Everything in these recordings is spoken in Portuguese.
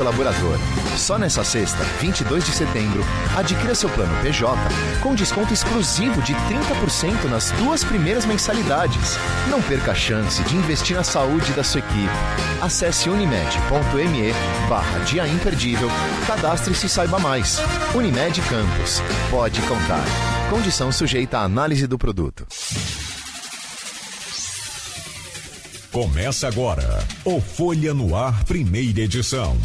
Colaborador. Só nessa sexta, 22 de setembro, adquira seu plano PJ com desconto exclusivo de 30% nas 2 primeiras mensalidades. Não perca a chance de investir na saúde da sua equipe. Acesse unimed.me/dia imperdível, cadastre-se e saiba mais. Unimed Campos. Pode contar. Condição sujeita à análise do produto. Começa agora o Folha no Ar, primeira edição.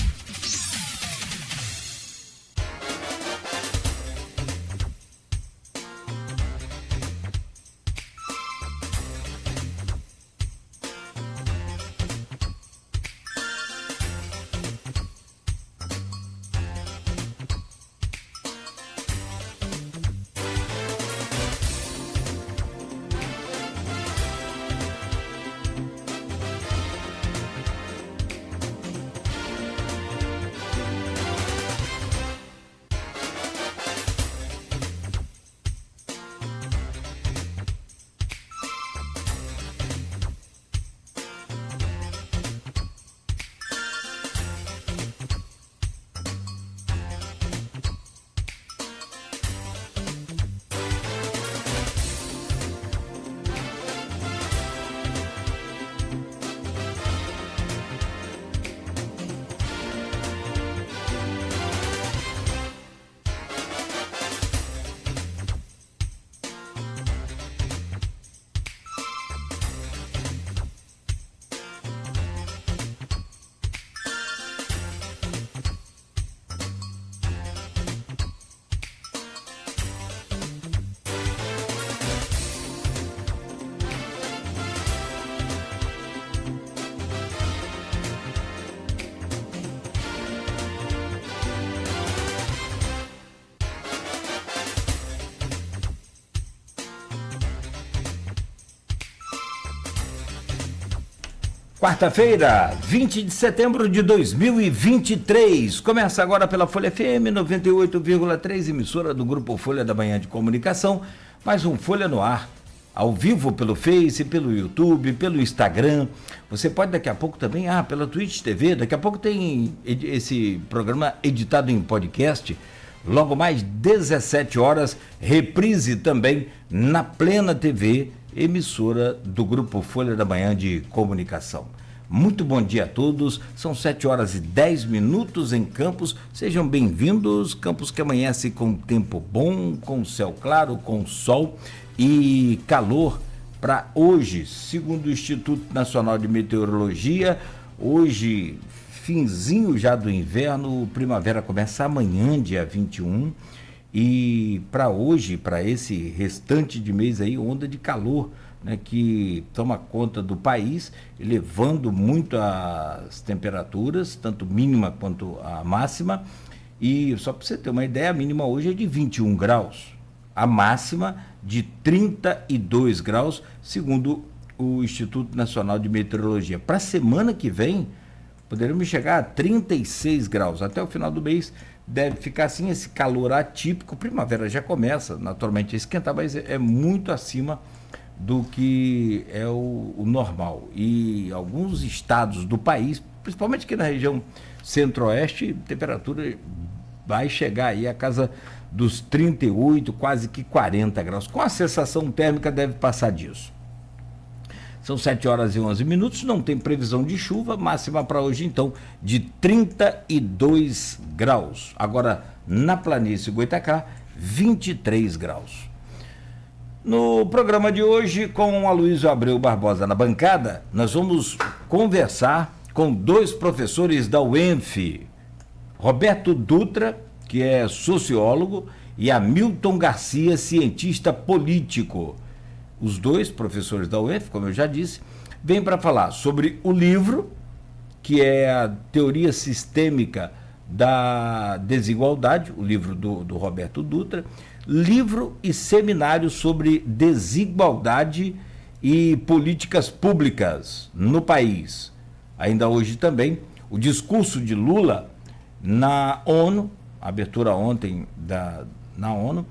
Quarta-feira, 20 de setembro de 2023. Começa agora pela Folha FM 98,3, emissora do Grupo Folha da Manhã de Comunicação. Mais um Folha no Ar, ao vivo pelo Face, pelo YouTube, pelo Instagram. Você pode daqui a pouco também, pela Twitch TV. Daqui a pouco tem esse programa editado em podcast. Logo mais 17 horas, reprise também na Plena TV, emissora do Grupo Folha da Manhã de Comunicação. Muito bom dia a todos, são 7 horas e 10 minutos em Campos. Sejam bem-vindos, Campos que amanhece com tempo bom, com céu claro, com sol e calor para hoje, segundo o Instituto Nacional de Meteorologia. Hoje, finzinho já do inverno, primavera começa amanhã, dia 21, e para hoje, para esse restante de mês aí, onda de calor, né, que toma conta do país, elevando muito as temperaturas, tanto mínima quanto a máxima. E só para você ter uma ideia, a mínima hoje é de 21 graus, a máxima de 32 graus, segundo o Instituto Nacional de Meteorologia. Para a semana que vem, poderemos chegar a 36 graus. Até o final do mês deve ficar assim, esse calor atípico. Primavera já começa naturalmente a esquentar, mas é muito acima do que é o normal. E alguns estados do país, principalmente aqui na região centro-oeste, a temperatura vai chegar aí a casa dos 38, quase que 40 graus. Com a sensação térmica deve passar disso. São 7 horas e 11 minutos, não tem previsão de chuva, máxima para hoje então de 32 graus. Agora na planície Goitacá, 23 graus. No programa de hoje, com o Aloysio Abreu Barbosa na bancada, nós vamos conversar com 2 professores da UENF, Roberto Dutra, que é sociólogo, e Hamilton Garcia, cientista político. Os 2 professores da UENF, como eu já disse, vêm para falar sobre o livro, que é a Teoria Sistêmica da Desigualdade, o livro do Roberto Dutra, livro e seminário sobre desigualdade e políticas públicas no país. Ainda hoje também, o discurso de Lula na ONU, abertura ontem na ONU,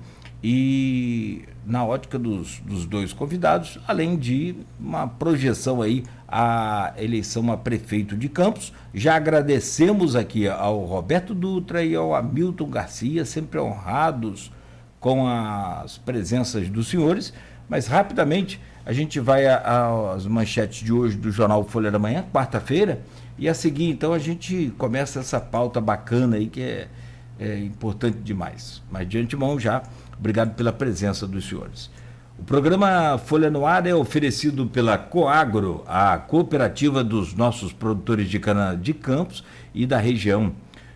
e na ótica dos dois convidados, além de uma projeção aí à eleição a prefeito de Campos. Já agradecemos aqui ao Roberto Dutra e ao Hamilton Garcia, sempre honrados com as presenças dos senhores, mas rapidamente a gente vai às manchetes de hoje do Jornal Folha da Manhã, quarta-feira, e a seguir então a gente começa essa pauta bacana aí que é importante demais. Mas de antemão já, obrigado pela presença dos senhores. O programa Folha no Ar é oferecido pela Coagro, a cooperativa dos nossos produtores de cana de Campos e da região,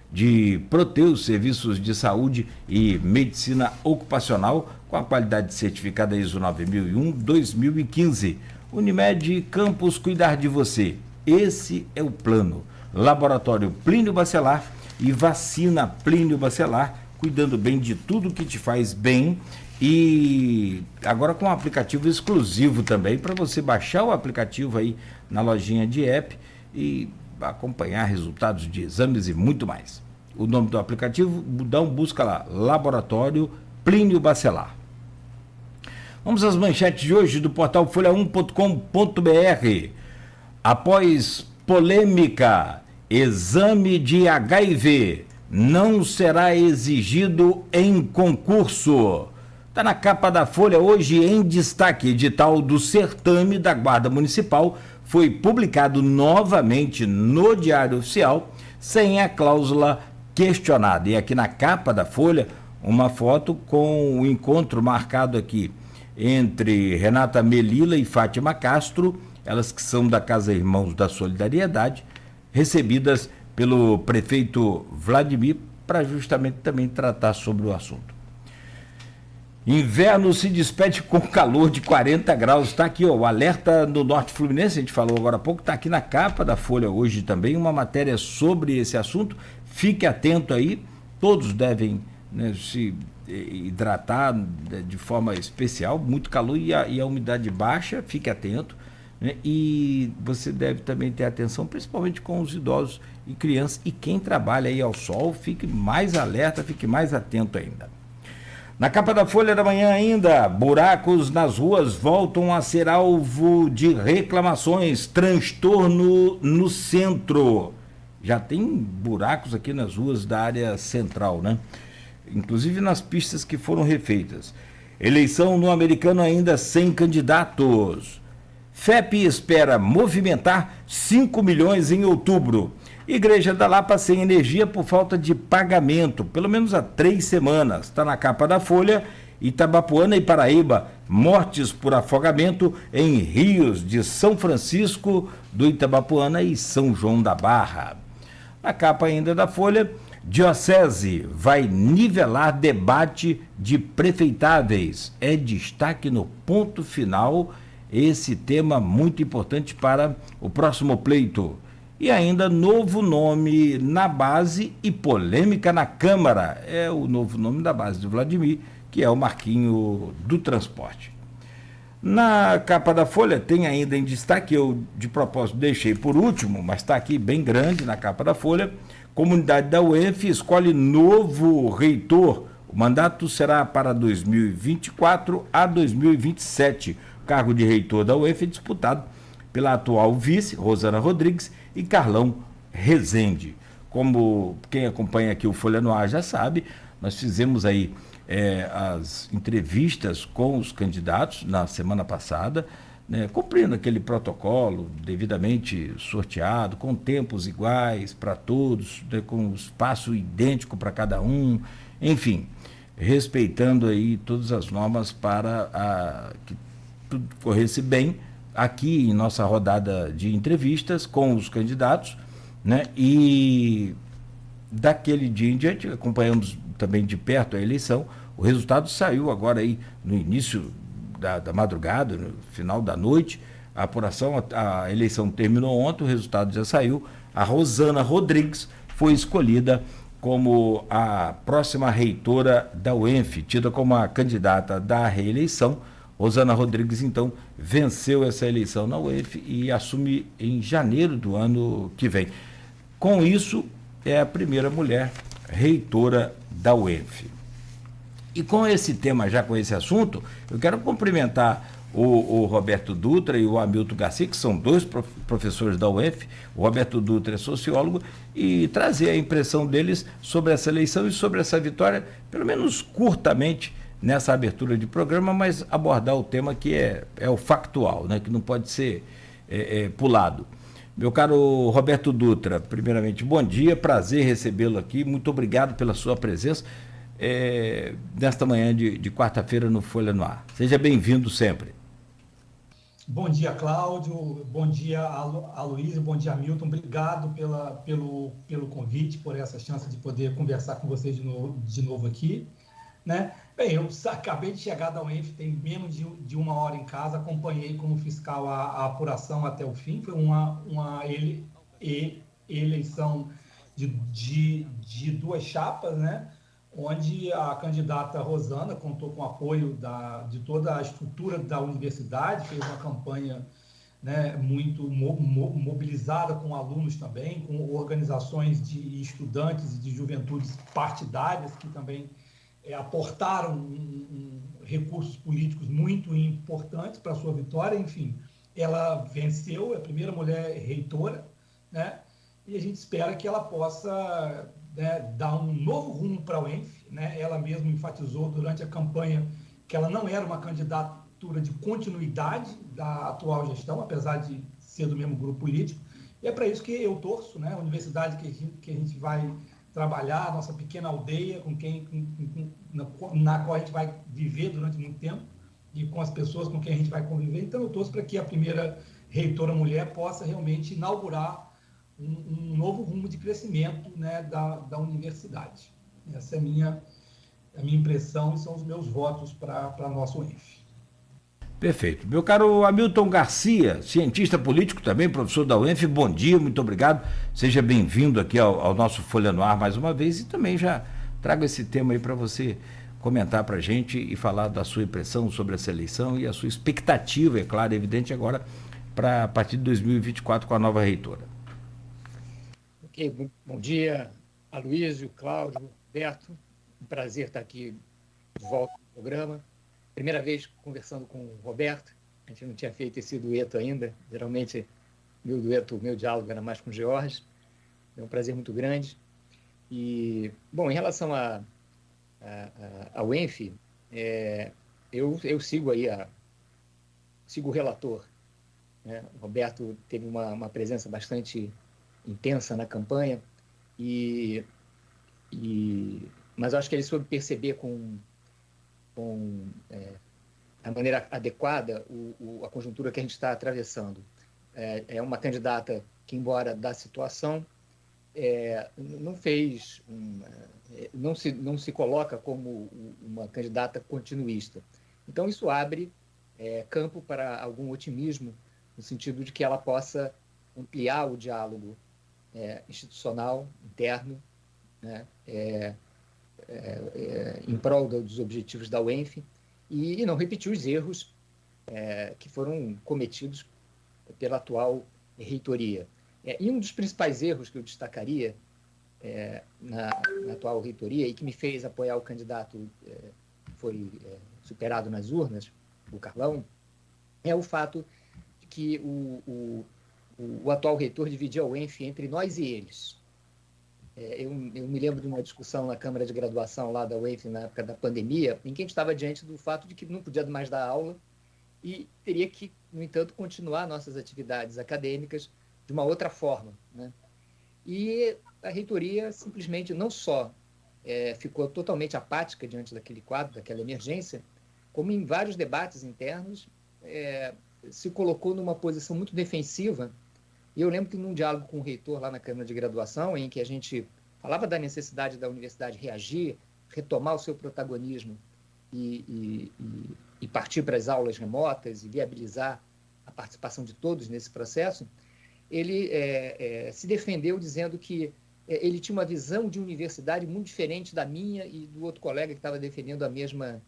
de Proteus Serviços de Saúde e Medicina Ocupacional, com a qualidade certificada ISO 9001-2015. Unimed Campos, cuidar de você. Esse é o plano. Laboratório Plínio Bacelar e vacina Plínio Bacelar, cuidando bem de tudo que te faz bem, e agora com um aplicativo exclusivo também, para você baixar o aplicativo aí na lojinha de app e acompanhar resultados de exames e muito mais. O nome do aplicativo, busca lá, Laboratório Plínio Bacelar. Vamos às manchetes de hoje do portal folha1.com.br. Após polêmica, exame de HIV não será exigido em concurso. Está na capa da Folha hoje em destaque. Edital do certame da Guarda Municipal foi publicado novamente no Diário Oficial, sem a cláusula questionada. E aqui na capa da Folha, uma foto com o encontro marcado aqui entre Renata Melilla e Fátima Castro, elas que são da Casa Irmãos da Solidariedade, recebidas pelo prefeito Vladimir, para justamente também tratar sobre o assunto. Inverno se despede com calor de 40 graus. Está aqui, ó, o alerta do Norte Fluminense, a gente falou agora há pouco, está aqui na capa da Folha hoje também, uma matéria sobre esse assunto. Fique atento aí, todos devem, né, se hidratar de forma especial, muito calor e a umidade baixa, fique atento, né? E você deve também ter atenção, principalmente com os idosos e crianças, e quem trabalha aí ao sol, fique mais alerta, fique mais atento ainda. Na capa da Folha da Manhã ainda, buracos nas ruas voltam a ser alvo de reclamações, transtorno no centro. Já tem buracos aqui nas ruas da área central, né? Inclusive nas pistas que foram refeitas. Eleição no Americano ainda sem candidatos. FEP espera movimentar 5 milhões em outubro. Igreja da Lapa sem energia por falta de pagamento, pelo menos há 3 semanas. Está na capa da Folha. Itabapoana e Paraíba, mortes por afogamento em rios de São Francisco do Itabapoana e São João da Barra. Na capa ainda da Folha, Diocese vai nivelar debate de prefeitáveis. É destaque no ponto final, esse tema muito importante para o próximo pleito. E ainda novo nome na base e polêmica na Câmara. É o novo nome da base do Vladimir, que é o Marquinho do Transporte. Na capa da Folha tem ainda em destaque, eu de propósito deixei por último, mas está aqui bem grande na capa da Folha, comunidade da UENF escolhe novo reitor. O mandato será para 2024 a 2027. O cargo de reitor da UENF é disputado pela atual vice, Rosana Rodrigues, e Carlão Rezende. Como quem acompanha aqui o Folha no Ar já sabe, nós fizemos aí as entrevistas com os candidatos na semana passada, né, cumprindo aquele protocolo devidamente sorteado, com tempos iguais para todos, né, com espaço idêntico para cada um, enfim, respeitando aí todas as normas para que tudo corresse bem aqui em nossa rodada de entrevistas com os candidatos, né, e daquele dia em diante acompanhamos também de perto a eleição. O resultado saiu agora aí no início da madrugada, no final da noite. A apuração, a eleição terminou ontem, o resultado já saiu. A Rosana Rodrigues foi escolhida como a próxima reitora da UENF, tida como a candidata da reeleição. Rosana Rodrigues, então, venceu essa eleição na UENF e assume em janeiro do ano que vem. Com isso, é a primeira mulher reitora da UENF. E com esse tema, já com esse assunto, eu quero cumprimentar o Roberto Dutra e o Hamilton Garcia, que são dois professores da UENF. O Roberto Dutra é sociólogo, e trazer a impressão deles sobre essa eleição e sobre essa vitória, pelo menos curtamente, nessa abertura de programa, mas abordar o tema que é o factual, né, que não pode ser pulado. Meu caro Roberto Dutra, primeiramente, bom dia, prazer recebê-lo aqui, muito obrigado pela sua presença nesta manhã de quarta-feira no Folha no Ar. Seja bem-vindo sempre. Bom dia, Cláudio, bom dia, Aloysio, bom dia, Hamilton, obrigado pelo convite, por essa chance de poder conversar com vocês de novo aqui, né? Bem, eu acabei de chegar da UENF, tem menos de uma hora em casa, acompanhei como fiscal a apuração até o fim, foi uma eleição de duas chapas, né? Onde a candidata Rosana contou com o apoio de toda a estrutura da universidade, fez uma campanha, né, muito mobilizada com alunos também, com organizações de estudantes e de juventudes partidárias que também aportaram recursos políticos muito importantes para a sua vitória. Enfim, ela venceu, é a primeira mulher reitora, né? E a gente espera que ela possa, né, dar um novo rumo para a UENF, né? Ela mesma enfatizou durante a campanha que ela não era uma candidatura de continuidade da atual gestão, apesar de ser do mesmo grupo político, e é para isso que eu torço, né? A universidade que a gente vai trabalhar, a nossa pequena aldeia, na qual a gente vai viver durante muito tempo, e com as pessoas com quem a gente vai conviver. Então eu torço para que a primeira reitora mulher possa realmente inaugurar um novo rumo de crescimento, né, da universidade. Essa é a minha impressão e são os meus votos para a nossa UENF. Perfeito. Meu caro Hamilton Garcia, cientista político também, professor da UENF, bom dia, muito obrigado. Seja bem-vindo aqui ao nosso Folha no Ar mais uma vez, e também já trago esse tema aí para você comentar para a gente e falar da sua impressão sobre essa eleição e a sua expectativa, é claro, evidente agora, para a partir de 2024 com a nova reitora. Bom dia, Aloysio, Cláudio, Roberto. Um prazer estar aqui de volta no programa. Primeira vez conversando com o Roberto. A gente não tinha feito esse dueto ainda. Geralmente, meu diálogo era mais com o George. É um prazer muito grande. E, bom, em relação ao UENF, eu sigo aí sigo o relator, né? O Roberto teve uma presença bastante intensa na campanha, mas eu acho que ele soube perceber com a maneira adequada a conjuntura que a gente está atravessando. É uma candidata que, embora da situação, não se coloca como uma candidata continuista. Então, isso abre campo para algum otimismo, no sentido de que ela possa ampliar o diálogo institucional, interno, né, em prol dos objetivos da UENF, e não repetir os erros que foram cometidos pela atual reitoria. E um dos principais erros que eu destacaria na atual reitoria, e que me fez apoiar o candidato que foi superado nas urnas, o Carlão, é o fato de que o atual reitor dividia a UENF entre nós e eles. Eu me lembro de uma discussão na Câmara de Graduação lá da UENF, na época da pandemia, em que a gente estava diante do fato de que não podia mais dar aula e teria que, no entanto, continuar nossas atividades acadêmicas de uma outra forma, né? E a reitoria simplesmente não só ficou totalmente apática diante daquele quadro, daquela emergência, como em vários debates internos se colocou numa posição muito defensiva. E eu lembro que num diálogo com o reitor lá na Câmara de Graduação, em que a gente falava da necessidade da universidade reagir, retomar o seu protagonismo e partir para as aulas remotas e viabilizar a participação de todos nesse processo, ele se defendeu dizendo que ele tinha uma visão de universidade muito diferente da minha e do outro colega que estava defendendo a mesma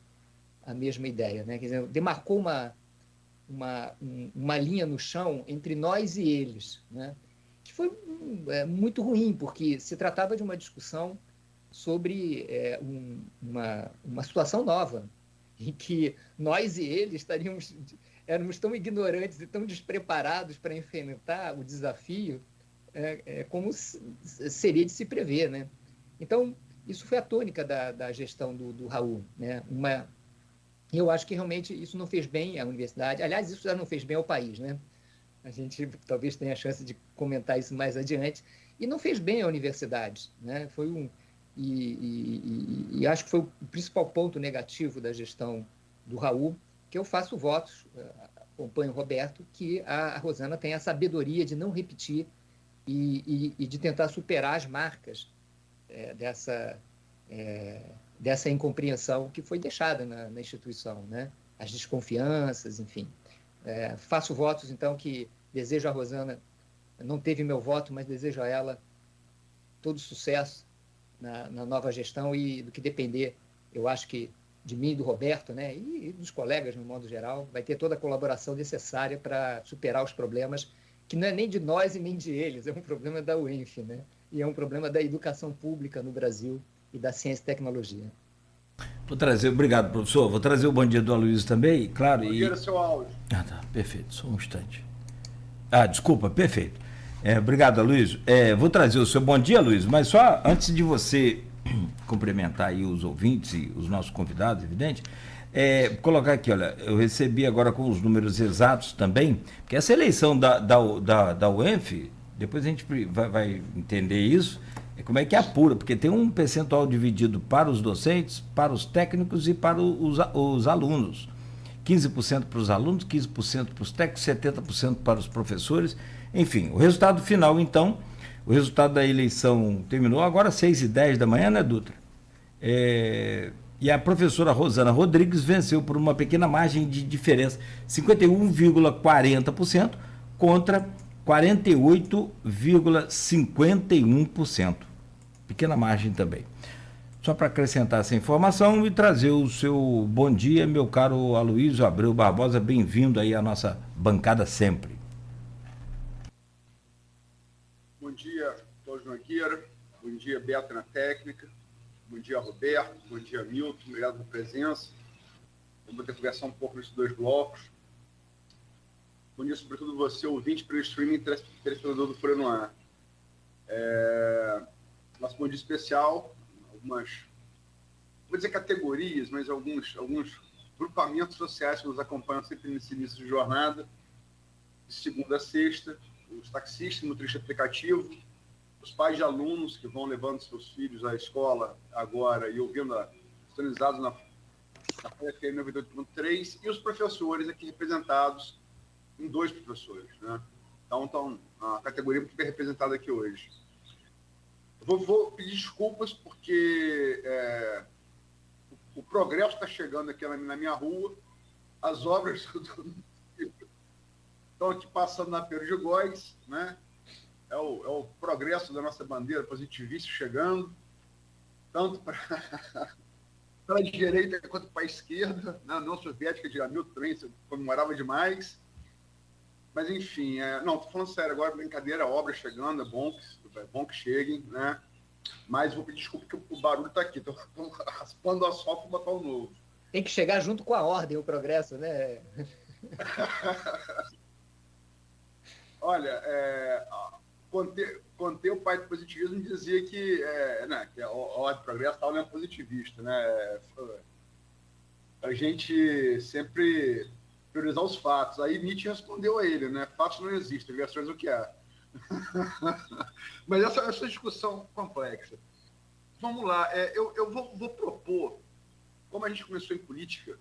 ideia, né? Quer dizer, demarcou uma linha no chão entre nós e eles, né? Que foi muito ruim, porque se tratava de uma discussão sobre uma situação nova, em que nós e eles éramos tão ignorantes e tão despreparados para enfrentar o desafio como seria de se prever, né? Então, isso foi a tônica da gestão do Raul, né? Eu acho que realmente isso não fez bem à universidade. Aliás, isso já não fez bem ao país, né? A gente talvez tenha a chance de comentar isso mais adiante. E não fez bem à universidade, né? E acho que foi o principal ponto negativo da gestão do Raul, que eu faço votos, acompanho o Roberto, que a Rosana tem a sabedoria de não repetir e de tentar superar as marcas dessa incompreensão que foi deixada na instituição, né? As desconfianças, enfim. Faço votos, então, que desejo a Rosana, não teve meu voto, mas desejo a ela todo sucesso na nova gestão e do que depender, eu acho que de mim e do Roberto, né, e dos colegas, no modo geral, vai ter toda a colaboração necessária para superar os problemas, que não é nem de nós e nem de eles, é um problema da UENF, né, e é um problema da educação pública no Brasil e da ciência e tecnologia. Obrigado, professor. Vou trazer o bom dia do Aloysio também, claro. Bom dia, seu áudio. Tá, perfeito, só um instante. Desculpa, perfeito. Obrigado, Aloysio. Vou trazer o seu bom dia, Aloysio, mas só antes de você cumprimentar aí os ouvintes e os nossos convidados, evidente, colocar aqui, olha, eu recebi agora com os números exatos também, porque essa eleição da UENF, depois a gente vai entender isso, como é que apura, porque tem um percentual dividido para os docentes, para os técnicos e para os alunos. 15% para os alunos, 15% para os técnicos, 70% para os professores. Enfim, o resultado final, então, o resultado da eleição terminou agora às 6h10 da manhã, né, Dutra? E a professora Rosana Rodrigues venceu por uma pequena margem de diferença, 51,40% contra 48,51%. Pequena margem também. Só para acrescentar essa informação e trazer o seu bom dia, meu caro Aloysio Abreu Barbosa, bem-vindo aí à nossa bancada sempre. Bom dia, Cláudio Nogueira, bom dia, Beto na técnica, bom dia, Roberto, bom dia, Milton, obrigado pela presença. Vamos ter que conversar um pouco nesses dois blocos. Bom dia, sobretudo você, ouvinte pelo streaming telespectador do Folha no Ar. Nosso bom dia especial, algumas, vou dizer categorias, mas alguns grupamentos sociais que nos acompanham sempre nesse início de jornada, de segunda a sexta, os taxistas, motorista aplicativo, os pais de alunos que vão levando seus filhos à escola agora e ouvindo, sintonizados na FM 98.3, e os professores aqui representados em 2 professores, né? Então, a categoria muito bem representada aqui hoje. Vou pedir desculpas porque o progresso está chegando aqui na minha rua, as obras estão aqui passando na Pedro de Góes, né? É o progresso da nossa bandeira positivista chegando, tanto para a direita quanto para a esquerda, né? A União Soviética de Hamilton também comemorava demais. Mas, enfim, não, estou falando sério agora, brincadeira, a obra chegando, é bom que cheguem, né? Mas vou pedir desculpa que o barulho está aqui, estou raspando o asfalto para botar o novo. Tem que chegar junto com a ordem, o progresso, né? Olha, Conte, o pai do positivismo, dizia que a ordem do progresso tal, não é positivista, né? A gente sempre priorizar os fatos. Aí Nietzsche respondeu a ele, né? Fatos não existem, versões o que há. Mas essa discussão complexa. Vamos lá, eu vou propor, como a gente começou em política,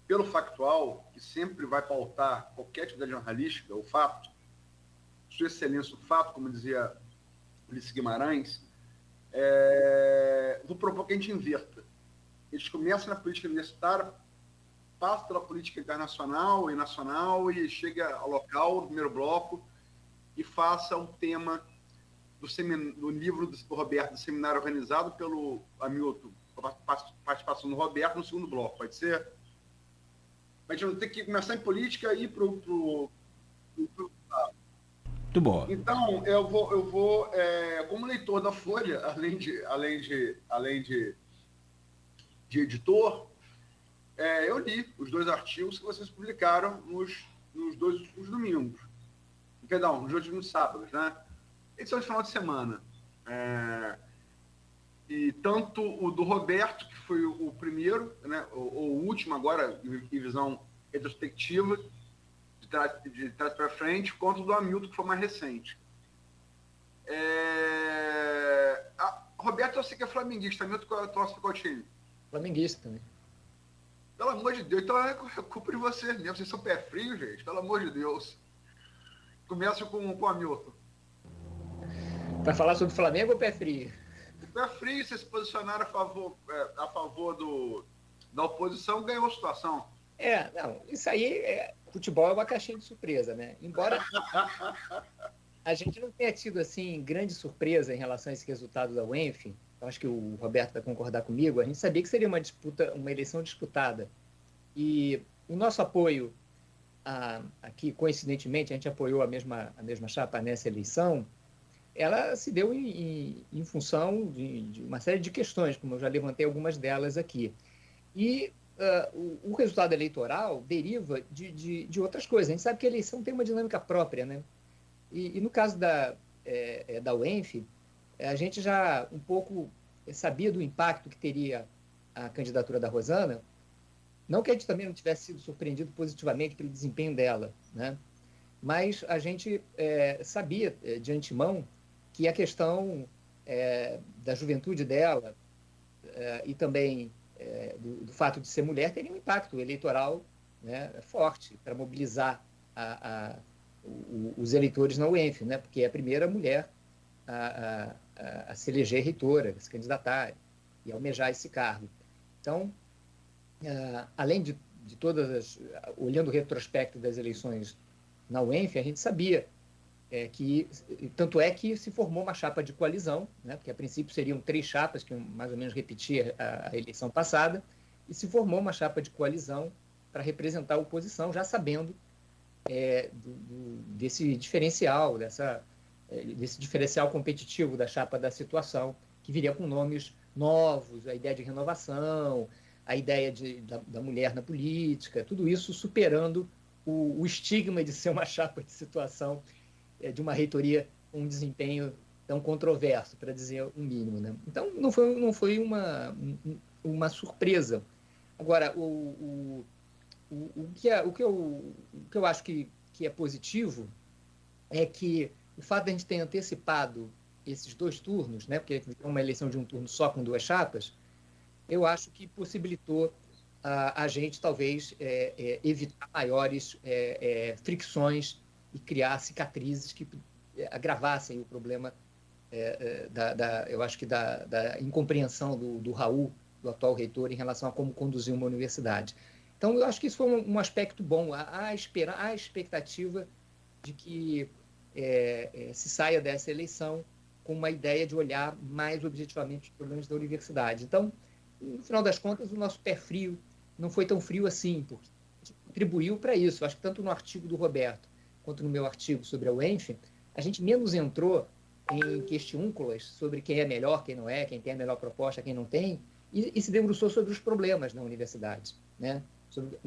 pelo factual, que sempre vai pautar qualquer atividade jornalística, o fato, sua excelência, o fato, como dizia Ulisses Guimarães, vou propor que a gente inverta. A gente começa na política universitária, passa pela política internacional e nacional e chega ao local, no primeiro bloco, e faça o tema do livro do Roberto, do seminário organizado pelo Hamilton, a participação do Roberto no segundo bloco, pode ser? A gente vai ter que começar em política e ir para o... Muito boa. Então, eu vou como leitor da Folha, além de editor, eu li os 2 artigos que vocês publicaram nos 2 últimos domingos. Perdão, nos últimos sábados, né? Edição de final de semana. E tanto o do Roberto, que foi o primeiro, né, o último agora, em visão retrospectiva, de trás para frente, quanto o do Hamilton, que foi mais recente. Roberto, eu sei que é flamenguista. Hamilton, torce para qual time? Flamenguista também. Pelo amor de Deus, então é culpa de vocês mesmo. Vocês são pé frio, gente, pelo amor de Deus. Começa com o Hamilton. Para falar sobre o Flamengo ou pé frio? O pé frio, vocês se posicionaram a favor da oposição, ganhou a situação. Não, isso aí, futebol é uma caixinha de surpresa, né? Embora a gente não tenha tido, assim, grande surpresa em relação a esse resultado da UENF, eu acho que o Roberto vai concordar comigo, a gente sabia que seria uma eleição disputada. E o nosso apoio, aqui, coincidentemente, a gente apoiou a mesma chapa nessa eleição, ela se deu em função de uma série de questões, como eu já levantei algumas delas aqui. E o resultado eleitoral deriva de outras coisas. A gente sabe que a eleição tem uma dinâmica própria, né? E no caso da UENF, a gente já um pouco sabia do impacto que teria a candidatura da Rosana, não que a gente também não tivesse sido surpreendido positivamente pelo desempenho dela, né? Mas a gente sabia de antemão que a questão da juventude dela e também do fato de ser mulher teria um impacto eleitoral, né, forte para mobilizar os eleitores na UENF, né, porque é a primeira mulher a se eleger reitora, a se candidatar e almejar esse cargo. Então, além de todas olhando o retrospecto das eleições na UENF, a gente sabia que, tanto é que se formou uma chapa de coalizão, né, porque a princípio seriam 3 chapas, que mais ou menos repetia a eleição passada, e se formou uma chapa de coalizão para representar a oposição, já sabendo desse diferencial, desse diferencial competitivo da chapa da situação, que viria com nomes novos, a ideia de renovação, a ideia da mulher na política, tudo isso superando o estigma de ser uma chapa de situação de uma reitoria com um desempenho tão controverso, para dizer o mínimo, né? Então, não foi uma surpresa. Agora, o que eu acho que é positivo é que o fato de a gente ter antecipado esses 2 turnos, né, porque é uma eleição de um turno só com 2 chapas, eu acho que possibilitou a gente, talvez, evitar maiores fricções e criar cicatrizes que agravassem o problema, eu acho que da incompreensão do Raul, do atual reitor, em relação a como conduzir uma universidade. Então, eu acho que isso foi um aspecto bom. Há expectativa de que se saia dessa eleição com uma ideia de olhar mais objetivamente os problemas da universidade. Então, no final das contas, o nosso pé frio não foi tão frio assim, porque a gente contribuiu para isso. Eu acho que tanto no artigo do Roberto quanto no meu artigo sobre a UENF, a gente menos entrou em questiúnculas sobre quem é melhor, quem não é, quem tem a melhor proposta, quem não tem, e se debruçou sobre os problemas na universidade, né? Sobre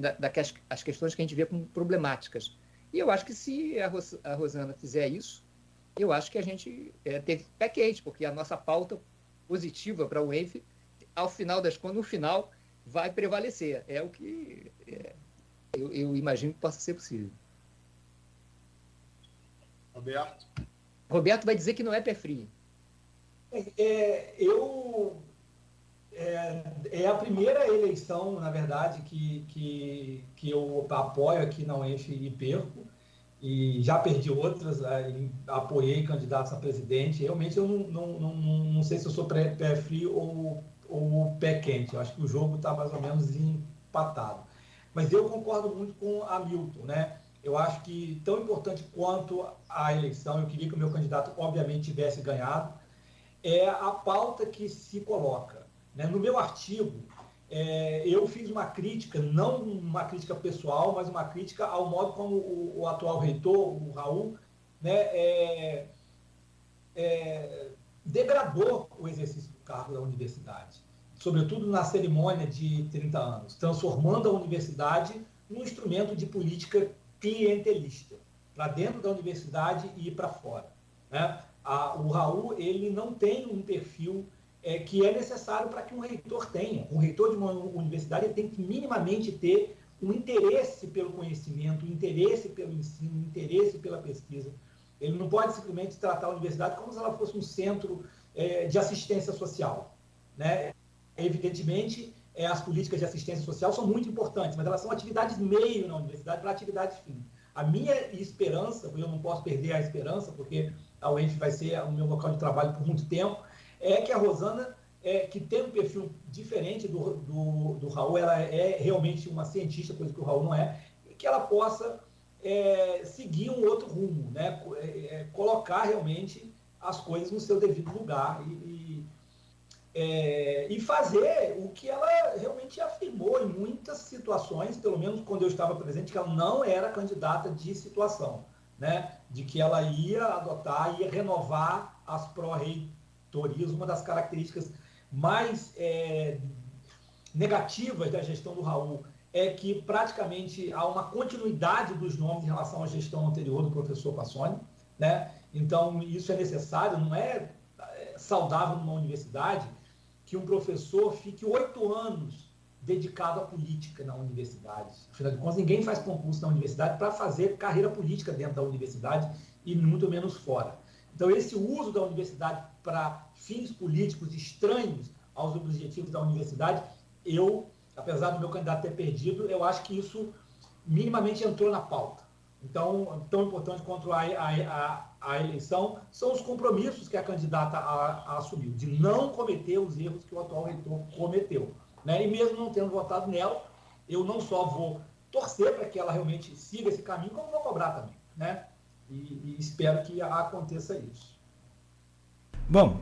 as questões que a gente vê como problemáticas. E eu acho que se a Rosana fizer isso, eu acho que a gente teve pé quente, porque a nossa pauta positiva para a UENF, ao final das contas, no final, vai prevalecer. É o que eu imagino que possa ser possível. Roberto vai dizer que não é pé frio. É a primeira eleição, na verdade, que eu apoio aqui na UENF e perco, e já perdi outras, apoiei candidatos a presidente. Realmente eu não sei se eu sou pé frio ou pé quente. Eu acho que o jogo está mais ou menos empatado. Mas eu concordo muito com a Hamilton, né? Eu acho que tão importante quanto a eleição, eu queria que o meu candidato, obviamente, tivesse ganhado, é a pauta que se coloca, né? No meu artigo, eu fiz uma crítica, não uma crítica pessoal, mas uma crítica ao modo como o atual reitor, o Raul, né, degradou o exercício do cargo da universidade, sobretudo na cerimônia de 30 anos, transformando a universidade num instrumento de política clientelista, para dentro da universidade e para fora, né? O Raul, ele não tem um perfil que é necessário para que um reitor tenha. Um reitor de uma universidade ele tem que minimamente ter um interesse pelo conhecimento, um interesse pelo ensino, um interesse pela pesquisa. Ele não pode simplesmente tratar a universidade como se ela fosse um centro de assistência social, né? Evidentemente, as políticas de assistência social são muito importantes, mas elas são atividades meio na universidade para atividades fim. A minha esperança, eu não posso perder a esperança, porque a UENF vai ser o meu local de trabalho por muito tempo, é que a Rosana, que tem um perfil diferente do Raul, ela é realmente uma cientista, coisa que o Raul não é, e que ela possa seguir um outro rumo, né? Colocar realmente as coisas no seu devido lugar e fazer o que ela realmente afirmou em muitas situações, pelo menos quando eu estava presente, que ela não era candidata de situação, né? De que ela ia adotar, ia renovar as pró-reitorias. Uma das características mais negativas da gestão do Raul é que praticamente há uma continuidade dos nomes em relação à gestão anterior do professor Passoni, né? Então, isso é necessário, não é saudável numa universidade que um professor fique 8 anos dedicado à política na universidade. Afinal de contas, ninguém faz concurso na universidade para fazer carreira política dentro da universidade e muito menos fora. Então, esse uso da universidade para fins políticos estranhos aos objetivos da universidade, apesar do meu candidato ter perdido, eu acho que isso minimamente entrou na pauta. Então, tão importante quanto a eleição são os compromissos que a candidata assumiu, de não cometer os erros que o atual reitor cometeu, né? E mesmo não tendo votado nela, eu não só vou torcer para que ela realmente siga esse caminho, como vou cobrar também, né? E espero que aconteça isso. Bom,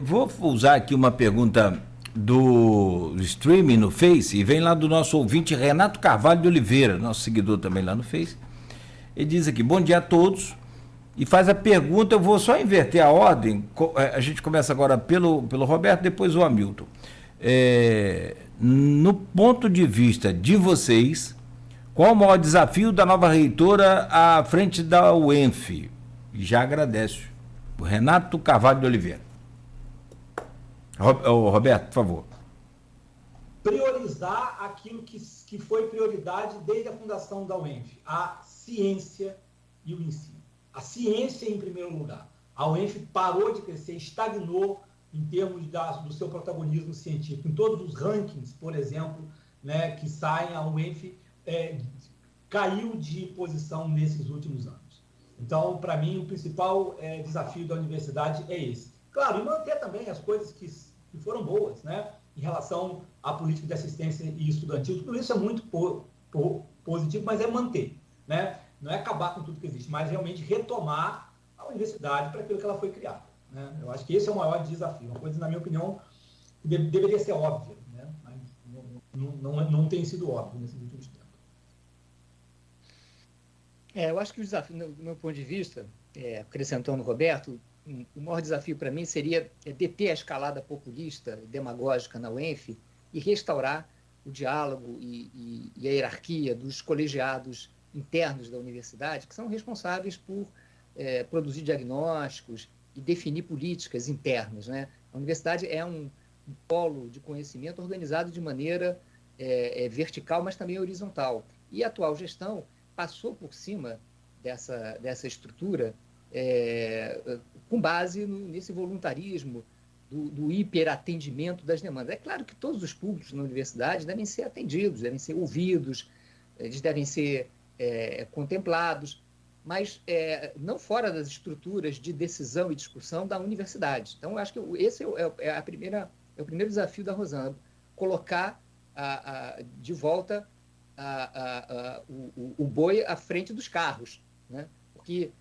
vou usar aqui uma pergunta do streaming no Face, e vem lá do nosso ouvinte Renato Carvalho de Oliveira, nosso seguidor também lá no Face. Ele diz aqui: bom dia a todos, e faz a pergunta. Eu vou só inverter a ordem, a gente começa agora pelo Roberto, depois o Hamilton. No ponto de vista de vocês, qual o maior desafio da nova reitora à frente da UENF? Já agradeço. O Renato Carvalho de Oliveira. Roberto, por favor. Priorizar aquilo que foi prioridade desde a fundação da UENF, a ciência e o ensino. A ciência em primeiro lugar. A UENF parou de crescer, estagnou em termos do seu protagonismo científico. Em todos os rankings, por exemplo, né, que saem, a UENF caiu de posição nesses últimos anos. Então, para mim, o principal desafio da universidade é esse. Claro, e manter também as coisas que foram boas, né, em relação à política de assistência e estudantil. Tudo isso é muito positivo, mas é manter, né? Não é acabar com tudo que existe, mas realmente retomar a universidade para aquilo que ela foi criada, né? Eu acho que esse é o maior desafio. Uma coisa, na minha opinião, que deveria ser óbvia, né? Mas não tem sido óbvio nesses últimos tempos. Eu acho que o desafio, do meu ponto de vista, acrescentando o Roberto, o maior desafio para mim seria deter a escalada populista e demagógica na UENF e restaurar o diálogo e a hierarquia dos colegiados internos da universidade, que são responsáveis por produzir diagnósticos e definir políticas internas, né? A universidade é um polo de conhecimento organizado de maneira vertical, mas também horizontal. E a atual gestão passou por cima dessa estrutura com base nesse voluntarismo do hiperatendimento das demandas. É claro que todos os públicos na universidade devem ser atendidos, devem ser ouvidos, eles devem ser contemplados, mas não fora das estruturas de decisão e discussão da universidade. Então, eu acho que esse é o primeiro desafio da Rosana, colocar de volta o boi à frente dos carros, né? Porque,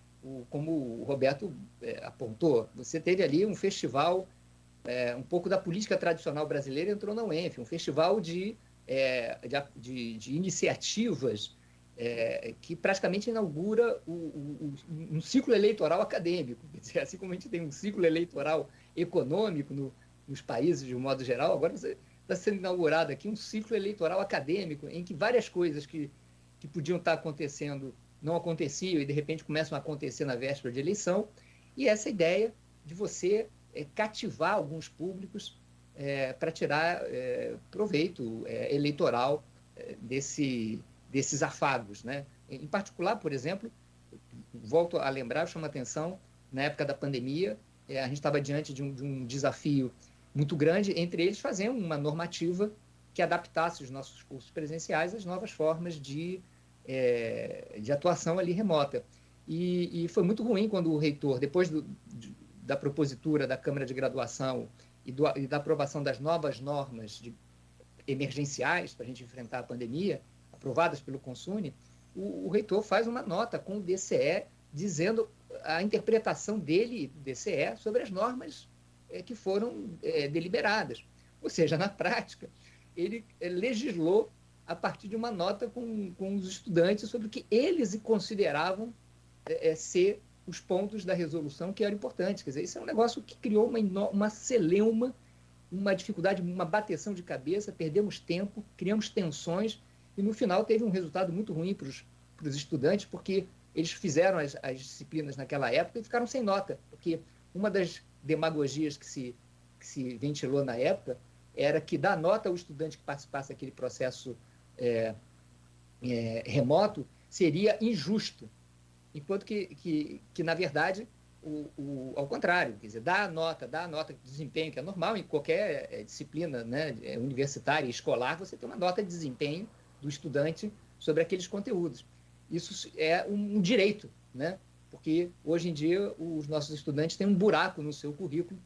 como o Roberto apontou, você teve ali um festival, um pouco da política tradicional brasileira entrou na UENF, um festival de iniciativas que praticamente inaugura um ciclo eleitoral acadêmico. Quer dizer, assim como a gente tem um ciclo eleitoral econômico nos países, de um modo geral, agora está sendo inaugurado aqui um ciclo eleitoral acadêmico, em que várias coisas que podiam estar acontecendo não aconteciam e, de repente, começam a acontecer na véspera de eleição. E essa ideia de você cativar alguns públicos para tirar proveito eleitoral desses afagos, né? Em particular, por exemplo, volto a lembrar, chamo a atenção, na época da pandemia, a gente estava diante de um desafio muito grande, entre eles fazer uma normativa que adaptasse os nossos cursos presenciais às novas formas de atuação ali remota. E foi muito ruim quando o reitor, depois da propositura da Câmara de Graduação e da aprovação das novas normas emergenciais para a gente enfrentar a pandemia, aprovadas pelo Consune, o reitor faz uma nota com o DCE dizendo a interpretação dele, do DCE, sobre as normas que foram deliberadas. Ou seja, na prática, ele legislou a partir de uma nota com os estudantes sobre o que eles consideravam ser os pontos da resolução que eram importantes. Quer dizer, isso é um negócio que criou uma celeuma, uma dificuldade, uma bateção de cabeça, perdemos tempo, criamos tensões, e no final teve um resultado muito ruim para os estudantes, porque eles fizeram as disciplinas naquela época e ficaram sem nota, porque uma das demagogias que se ventilou na época era que dar nota ao estudante que participasse daquele processo remoto seria injusto, enquanto que na verdade, ao contrário, quer dizer, dar a nota de desempenho, que é normal em qualquer disciplina, né, universitária e escolar, você tem uma nota de desempenho do estudante sobre aqueles conteúdos. Isso é um direito, né? Porque hoje em dia os nossos estudantes têm um buraco no seu currículo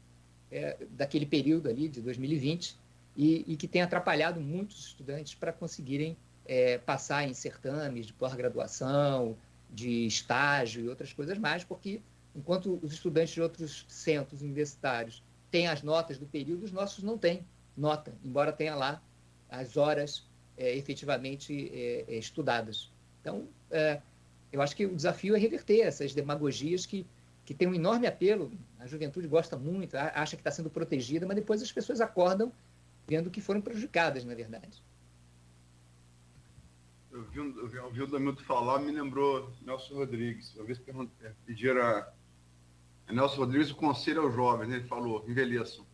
daquele período ali de 2020 e que tem atrapalhado muitos estudantes para conseguirem passar em certames de pós-graduação, de estágio e outras coisas mais, porque enquanto os estudantes de outros centros universitários têm as notas do período, os nossos não têm nota, embora tenha lá as horas efetivamente estudadas. Então, eu acho que o desafio é reverter essas demagogias que têm um enorme apelo, a juventude gosta muito, acha que está sendo protegida, mas depois as pessoas acordam vendo que foram prejudicadas, na verdade. Eu vi o Damilton falar, me lembrou Nelson Rodrigues. Uma vez pediram a Nelson Rodrigues o conselho aos jovens, né? Ele falou, envelheçam.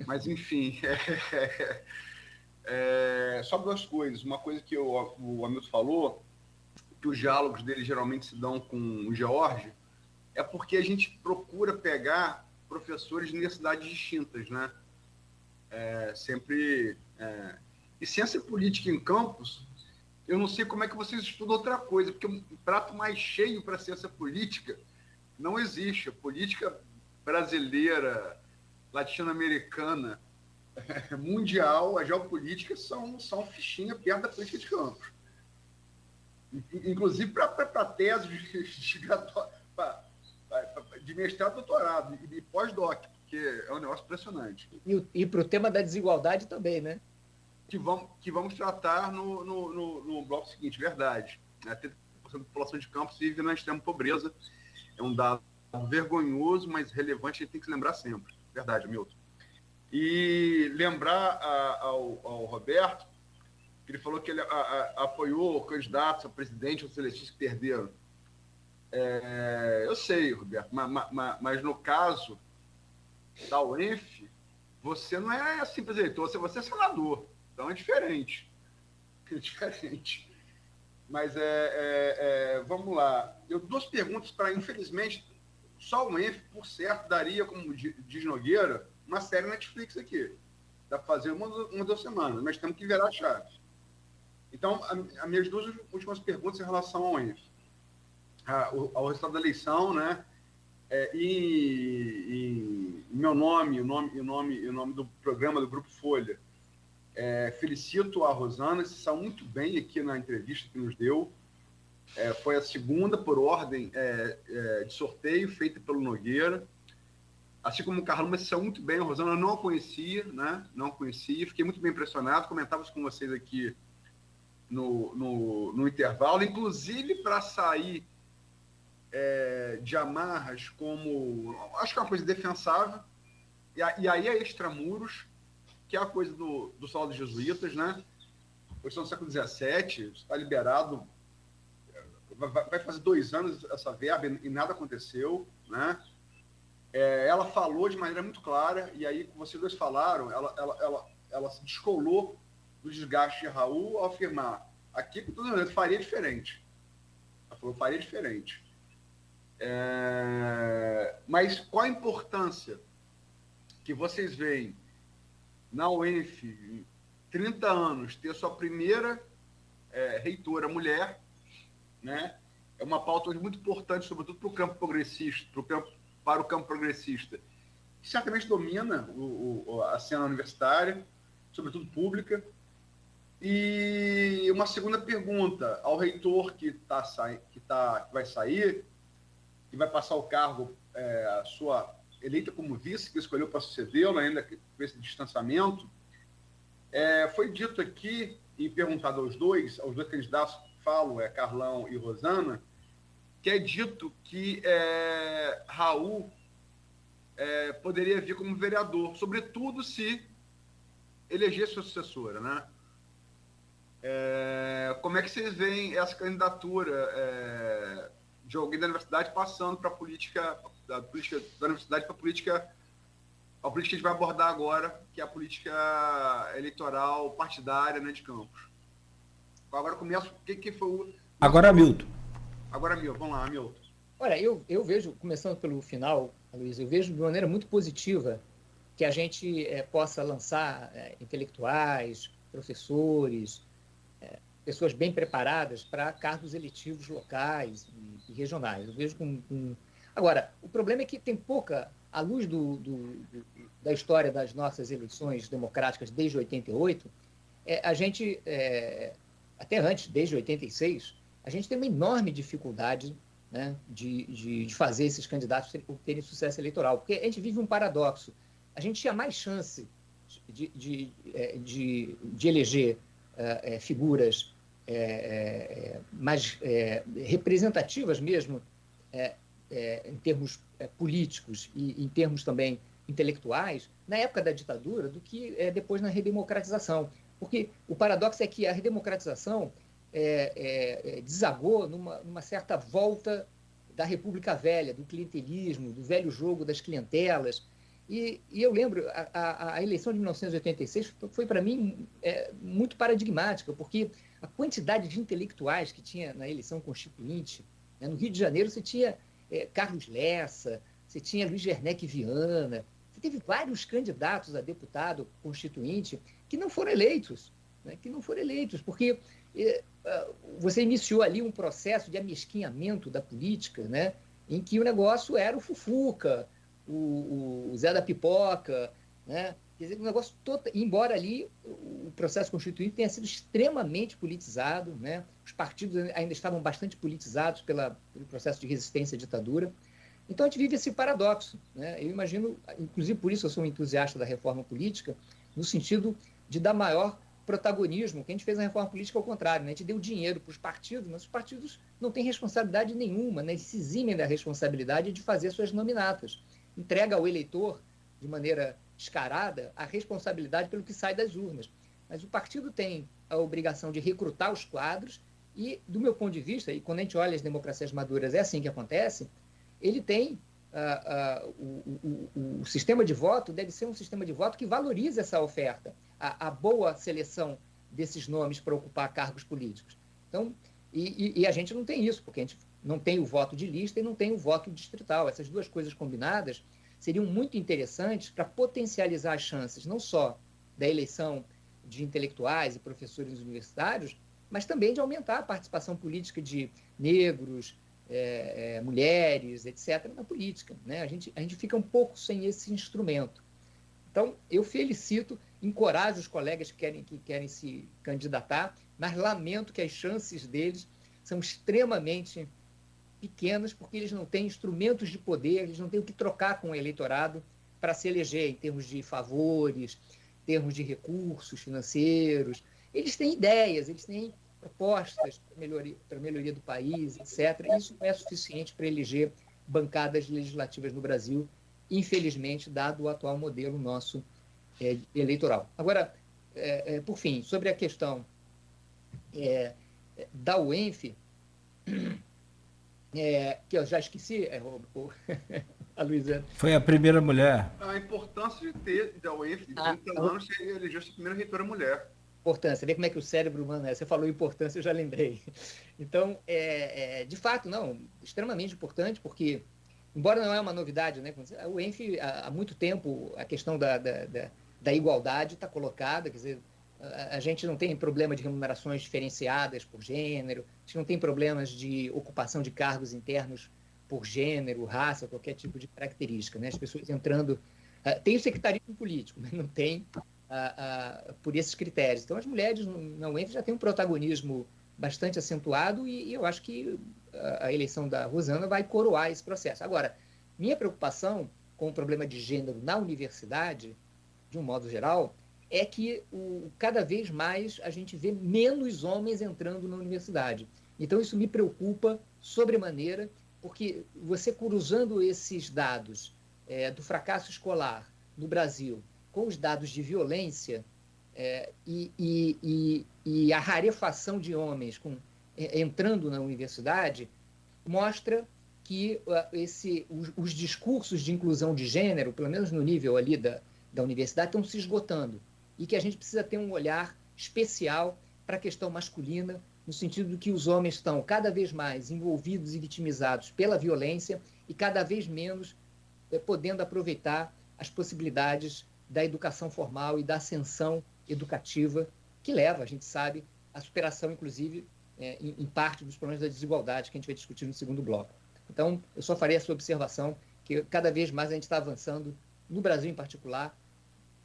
Mas, enfim, só duas coisas. Uma coisa que o Hamilton falou, que os diálogos dele geralmente se dão com o George, é porque a gente procura pegar professores de universidades distintas, né? E ciência política em campus, eu não sei como é que vocês estudam outra coisa, porque um prato mais cheio para ciência política não existe. A política brasileira, latino-americana, mundial, a geopolítica são fichinha perto da política de campos. Inclusive para tese de mestrado, doutorado e pós-doc, porque é um negócio impressionante. E para o tema da desigualdade também, né? Que vamos tratar no bloco seguinte, verdade. 30% da população de campos vive na extrema pobreza. É um dado vergonhoso, mas relevante, a gente tem que se lembrar sempre. Verdade, Milton. E lembrar ao Roberto, que ele falou que ele apoiou candidatos a presidente ou seletistas que perderam. Eu sei, Roberto, mas no caso da UENF, você não é simples eleitor, você é senador. Então é diferente. Mas vamos lá. Duas perguntas para, infelizmente, só o ENF, por certo, daria, como diz Nogueira, uma série Netflix aqui. Dá para fazer uma ou 2 semanas, mas temos que virar a chave. Então, as minhas 2 últimas perguntas em relação ao ENF. Ao resultado da eleição, né? E meu nome, o nome do programa do Grupo Folha. Felicito a Rosana, se saiu muito bem aqui na entrevista que nos deu. Foi a segunda por ordem de sorteio, feita pelo Nogueira. Assim como o Carlão, mas se saiu muito bem. A Rosana eu não a conhecia, né? Não a conhecia. Fiquei muito bem impressionado. Comentava isso com vocês aqui no intervalo, inclusive para sair de amarras como... Acho que é uma coisa defensável. E aí é extramuros, que é a coisa do Salão dos Jesuítas, né? Hoje no século XVII, está liberado, vai fazer 2 anos essa verba e nada aconteceu, né? Ela falou de maneira muito clara, e aí, como vocês dois falaram, ela se descolou do desgaste de Raul ao afirmar: aqui, com todo mundo, faria diferente. Ela falou, faria diferente. Mas qual a importância que vocês veem na UENF, 30 anos, ter sua primeira reitora mulher, né? É uma pauta muito importante, sobretudo para o campo progressista, para o campo progressista, que certamente domina a cena universitária, sobretudo pública. E uma segunda pergunta ao reitor que vai sair, que vai passar o cargo, a sua eleita como vice, que escolheu para sucedê-lo, ainda com esse distanciamento. Foi dito aqui, e perguntado aos dois candidatos que falam, Carlão e Rosana, que é dito que Raul poderia vir como vereador, sobretudo se eleger sua sucessora, né? Como é que vocês veem essa candidatura de alguém da universidade passando para a política da universidade para a política que a gente vai abordar agora, que é a política eleitoral partidária, né, de Campos? Agora começa, o que foi o... Agora, Milton. Agora, Milton, vamos lá, Milton. Olha, eu vejo, começando pelo final, Luiz, eu vejo de maneira muito positiva que a gente possa lançar intelectuais, professores, pessoas bem preparadas para cargos eletivos locais e regionais. Eu vejo Agora, o problema é que tem pouca, à luz da história das nossas eleições democráticas desde 88, a gente, até antes, desde 86, a gente tem uma enorme dificuldade, né, de fazer esses candidatos terem sucesso eleitoral, porque a gente vive um paradoxo. A gente tinha mais chance de eleger figuras mais representativas mesmo, em termos políticos e em termos também intelectuais, na época da ditadura, do que depois na redemocratização. Porque o paradoxo é que a redemocratização desagou numa certa volta da República Velha, do clientelismo, do velho jogo das clientelas. E eu lembro, a eleição de 1986 foi, para mim, muito paradigmática, porque a quantidade de intelectuais que tinha na eleição constituinte, né, no Rio de Janeiro você tinha Carlos Lessa, você tinha Luiz Werneck Viana, você teve vários candidatos a deputado constituinte que não foram eleitos, né, porque você iniciou ali um processo de amesquinhamento da política, né, em que o negócio era o Fufuca, o Zé da Pipoca, né? Quer dizer, o negócio todo, embora ali o processo constituinte tenha sido extremamente politizado, né? Os partidos ainda estavam bastante politizados pelo processo de resistência à ditadura. Então, a gente vive esse paradoxo, né? Eu imagino, inclusive por isso eu sou um entusiasta da reforma política, no sentido de dar maior protagonismo. O que a gente fez na reforma política é o contrário, né? A gente deu dinheiro para os partidos, mas os partidos não têm responsabilidade nenhuma, né? Eles se eximem da responsabilidade de fazer suas nominatas. Entrega ao eleitor, de maneira descarada, a responsabilidade pelo que sai das urnas. Mas o partido tem a obrigação de recrutar os quadros e, do meu ponto de vista, e quando a gente olha as democracias maduras, é assim que acontece, ele tem o sistema de voto deve ser um sistema de voto que valorize essa oferta, a boa seleção desses nomes para ocupar cargos políticos. Então, e a gente não tem isso, porque a gente não tem o voto de lista e não tem o voto distrital. Essas duas coisas combinadas seriam muito interessantes para potencializar as chances, não só da eleição de intelectuais e professores universitários, mas também de aumentar a participação política de negros, mulheres, etc., na política, né? A gente fica um pouco sem esse instrumento. Então, eu felicito, encorajo os colegas que querem se candidatar, mas lamento que as chances deles são extremamente pequenas, porque eles não têm instrumentos de poder, eles não têm o que trocar com o eleitorado para se eleger em termos de favores, em termos de recursos financeiros. Eles têm ideias, eles têm propostas para a melhoria do país, etc. Isso não é suficiente para eleger bancadas legislativas no Brasil, infelizmente, dado o atual modelo nosso eleitoral. Agora, por fim, sobre a questão da UENF, que eu já esqueci, a Luísa. Foi a primeira mulher. A importância de ter da UENF de 30 anos que elegeu a primeira reitora mulher. Importância, vê como é que o cérebro humano é. Você falou importância, eu já lembrei. Então, de fato, não, extremamente importante, porque, embora não é uma novidade, né, a UENF, há muito tempo, a questão da igualdade está colocada, quer dizer, a gente não tem problema de remunerações diferenciadas por gênero, a gente não tem problemas de ocupação de cargos internos por gênero, raça, qualquer tipo de característica, né? As pessoas entrando... tem o sectarismo político, mas não tem por esses critérios. Então, as mulheres na UENF já têm um protagonismo bastante acentuado e eu acho que a eleição da Rosana vai coroar esse processo. Agora, minha preocupação com o problema de gênero na universidade, de um modo geral, é que cada vez mais a gente vê menos homens entrando na universidade. Então, isso me preocupa sobremaneira, porque você cruzando esses dados do fracasso escolar no Brasil com os dados de violência e a rarefação de homens entrando na universidade, mostra que os discursos de inclusão de gênero, pelo menos no nível ali da universidade, estão se esgotando. E que a gente precisa ter um olhar especial para a questão masculina, no sentido de que os homens estão cada vez mais envolvidos e vitimizados pela violência e cada vez menos podendo aproveitar as possibilidades da educação formal e da ascensão educativa que leva, a gente sabe, à superação, inclusive, em parte dos problemas da desigualdade que a gente vai discutir no segundo bloco. Então, eu só farei essa observação que cada vez mais a gente está avançando, no Brasil em particular,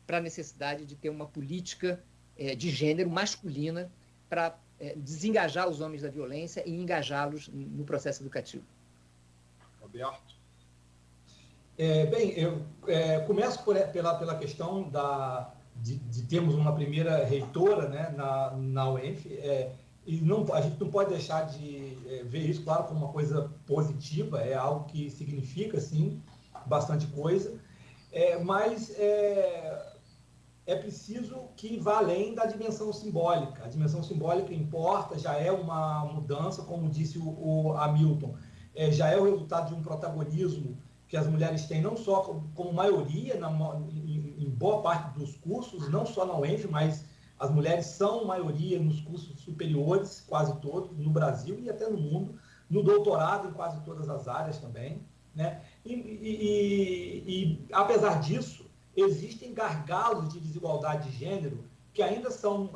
para a necessidade de ter uma política de gênero masculina para desengajar os homens da violência e engajá-los no processo educativo. Roberto? Eu começo pela questão de termos uma primeira reitora, né, na UENF, e a gente não pode deixar de ver isso, claro, como uma coisa positiva, é algo que significa, sim, bastante coisa, mas é preciso que vá além da dimensão simbólica. A dimensão simbólica importa, já é uma mudança, como disse o Hamilton, já é o resultado de um protagonismo que as mulheres têm, não só como maioria, em boa parte dos cursos, não só na UENF, mas as mulheres são maioria nos cursos superiores, quase todos, no Brasil e até no mundo, no doutorado em quase todas as áreas também, né? E apesar disso, existem gargalos de desigualdade de gênero que ainda são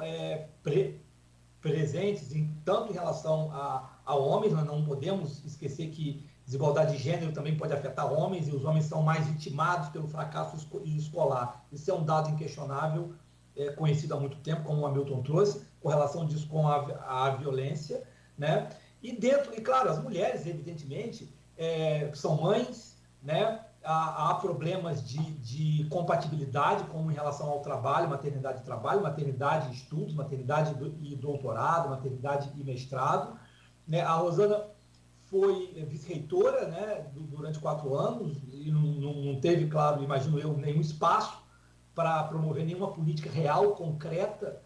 presentes, tanto em relação a homens, nós não podemos esquecer que desigualdade de gênero também pode afetar homens, e os homens são mais vitimados pelo fracasso escolar. Isso é um dado inquestionável, conhecido há muito tempo, como o Hamilton trouxe, com relação disso com a violência, né? E claro, as mulheres, evidentemente, são mães, né? Há problemas de compatibilidade, como em relação ao trabalho, maternidade e trabalho, maternidade e estudos, maternidade e doutorado, maternidade e mestrado, né? A Rosana foi vice-reitora, né, durante 4 anos e não teve, claro, imagino eu, nenhum espaço para promover nenhuma política real, concreta,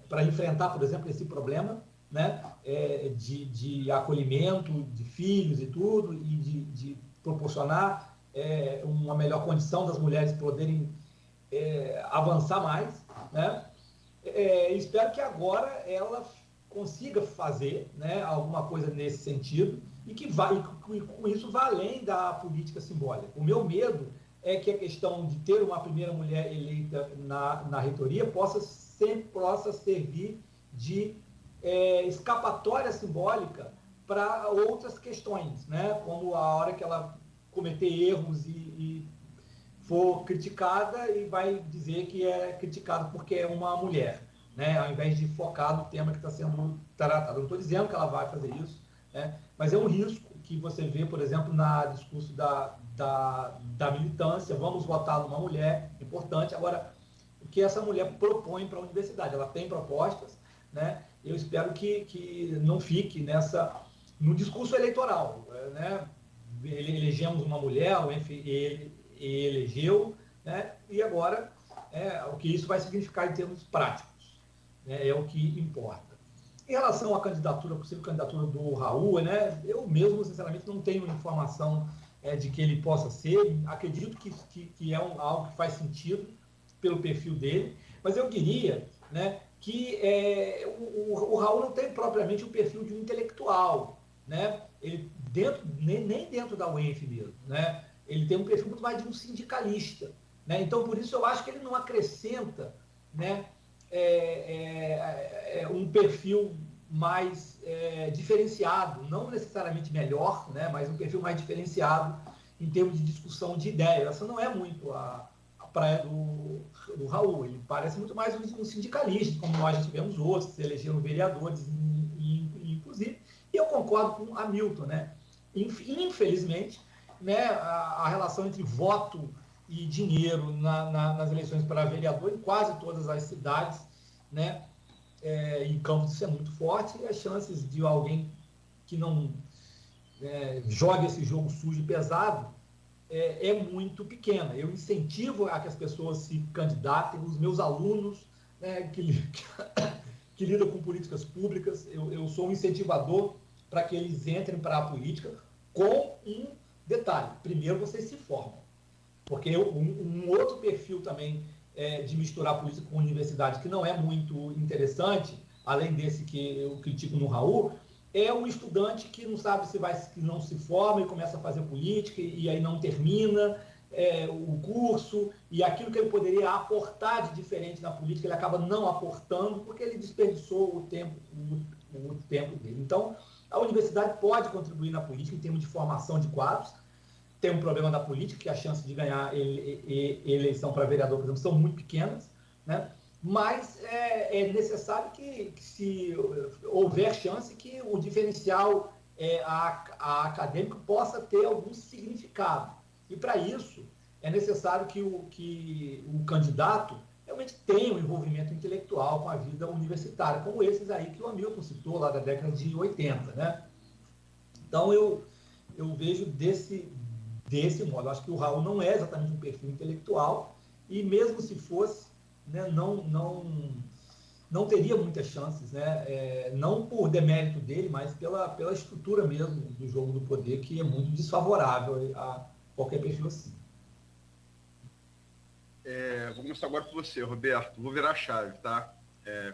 para enfrentar, por exemplo, esse problema, né, de acolhimento de filhos e tudo, e de proporcionar uma melhor condição das mulheres poderem avançar mais, né? Espero que agora ela consiga fazer, né, alguma coisa nesse sentido e com isso vá além da política simbólica. O meu medo é que a questão de ter uma primeira mulher eleita na reitoria possa servir de escapatória simbólica para outras questões, né, como a hora que ela cometer erros e for criticada e vai dizer que é criticado porque é uma mulher, né, ao invés de focar no tema que está sendo tratado. Eu não estou dizendo que ela vai fazer isso, né, mas é um risco que você vê, por exemplo, no discurso da militância, vamos votar numa mulher, importante. Agora, o que essa mulher propõe para a universidade? Ela tem propostas, né, eu espero que não fique no discurso eleitoral, né? Elegemos uma mulher, o ele elegeu, né? E agora o que isso vai significar em termos práticos, né? É o que importa. Em relação à possível candidatura do Raul, né? Eu mesmo, sinceramente, não tenho informação de que ele possa ser. Acredito que é algo que faz sentido pelo perfil dele, mas eu diria, né, que o Raul não tem propriamente o perfil de um intelectual, né? Ele nem dentro da UENF mesmo, né? Ele tem um perfil muito mais de um sindicalista, né? Então, por isso, eu acho que ele não acrescenta, né, um perfil mais diferenciado, não necessariamente melhor, né, mas um perfil mais diferenciado em termos de discussão de ideias. Essa não é muito a praia do Raul. Ele parece muito mais um sindicalista, como nós já tivemos outros, que elegeram vereadores, inclusive. E eu concordo com Hamilton, né? Infelizmente, né, a relação entre voto e dinheiro nas eleições para vereador em quase todas as cidades, né? Em Campos isso é muito forte, e as chances de alguém que não jogue esse jogo sujo e pesado é muito pequena. Eu incentivo a que as pessoas se candidatem, os meus alunos, né, que lidam com políticas públicas, eu sou um incentivador para que eles entrem para a política com um detalhe: primeiro vocês se formam, porque um outro perfil também de misturar política com universidade, que não é muito interessante, além desse que eu critico no Raul, é um estudante que não sabe que não se forma e começa a fazer política e aí não termina o curso, e aquilo que ele poderia aportar de diferente na política, ele acaba não aportando porque ele desperdiçou o tempo dele. Então, a universidade pode contribuir na política em termos de formação de quadros. Tem um problema da política, que a chance de ganhar eleição para vereador, por exemplo, são muito pequenas, né? Mas é necessário que, se houver chance, que o diferencial acadêmico possa ter algum significado. E, para isso, é necessário que o candidato realmente tenha um envolvimento intelectual com a vida universitária, como esses aí que o Hamilton citou, lá da década de 80, né? Então, eu vejo desse modo. Eu acho que o Raul não é exatamente um perfil intelectual, e mesmo se fosse, né, não teria muitas chances, né? Não por demérito dele, mas pela estrutura mesmo do jogo do poder, que é muito desfavorável a qualquer perfil assim. Vou começar agora por você, Roberto. Vou virar a chave, tá?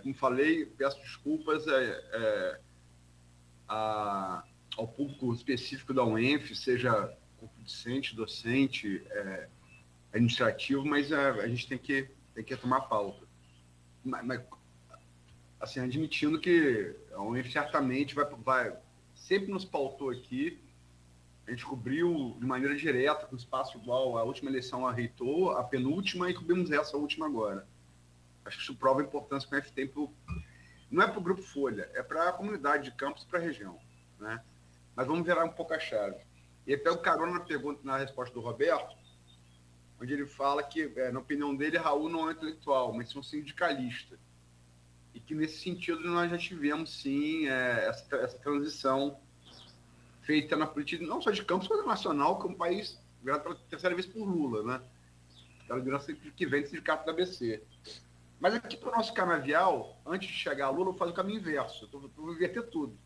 Como falei, peço desculpas ao público específico da UENF, seja corpo discente, docente, administrativo, mas a gente tem que tomar pauta. Mas assim, admitindo que a UENF certamente vai sempre nos pautou aqui. A gente cobriu de maneira direta, com espaço igual à última eleição a reitor, a penúltima, e cobrimos essa última agora. Acho que isso prova a importância que o UENF tem não é para o Grupo Folha, é para a comunidade de Campos e para a região, né? Mas vamos virar um pouco a chave. E aí pego carona na resposta do Roberto, onde ele fala que, na opinião dele, Raul não é intelectual, mas sim um sindicalista. E que, nesse sentido, nós já tivemos, sim, essa transição feita na política, não só de Campos, mas nacional, que é um país virado pela terceira vez por Lula, né? Pela liderança que vem do sindicato da ABC. Mas aqui para o nosso canavial, antes de chegar a Lula, eu faço o caminho inverso. Eu vou inverter tudo.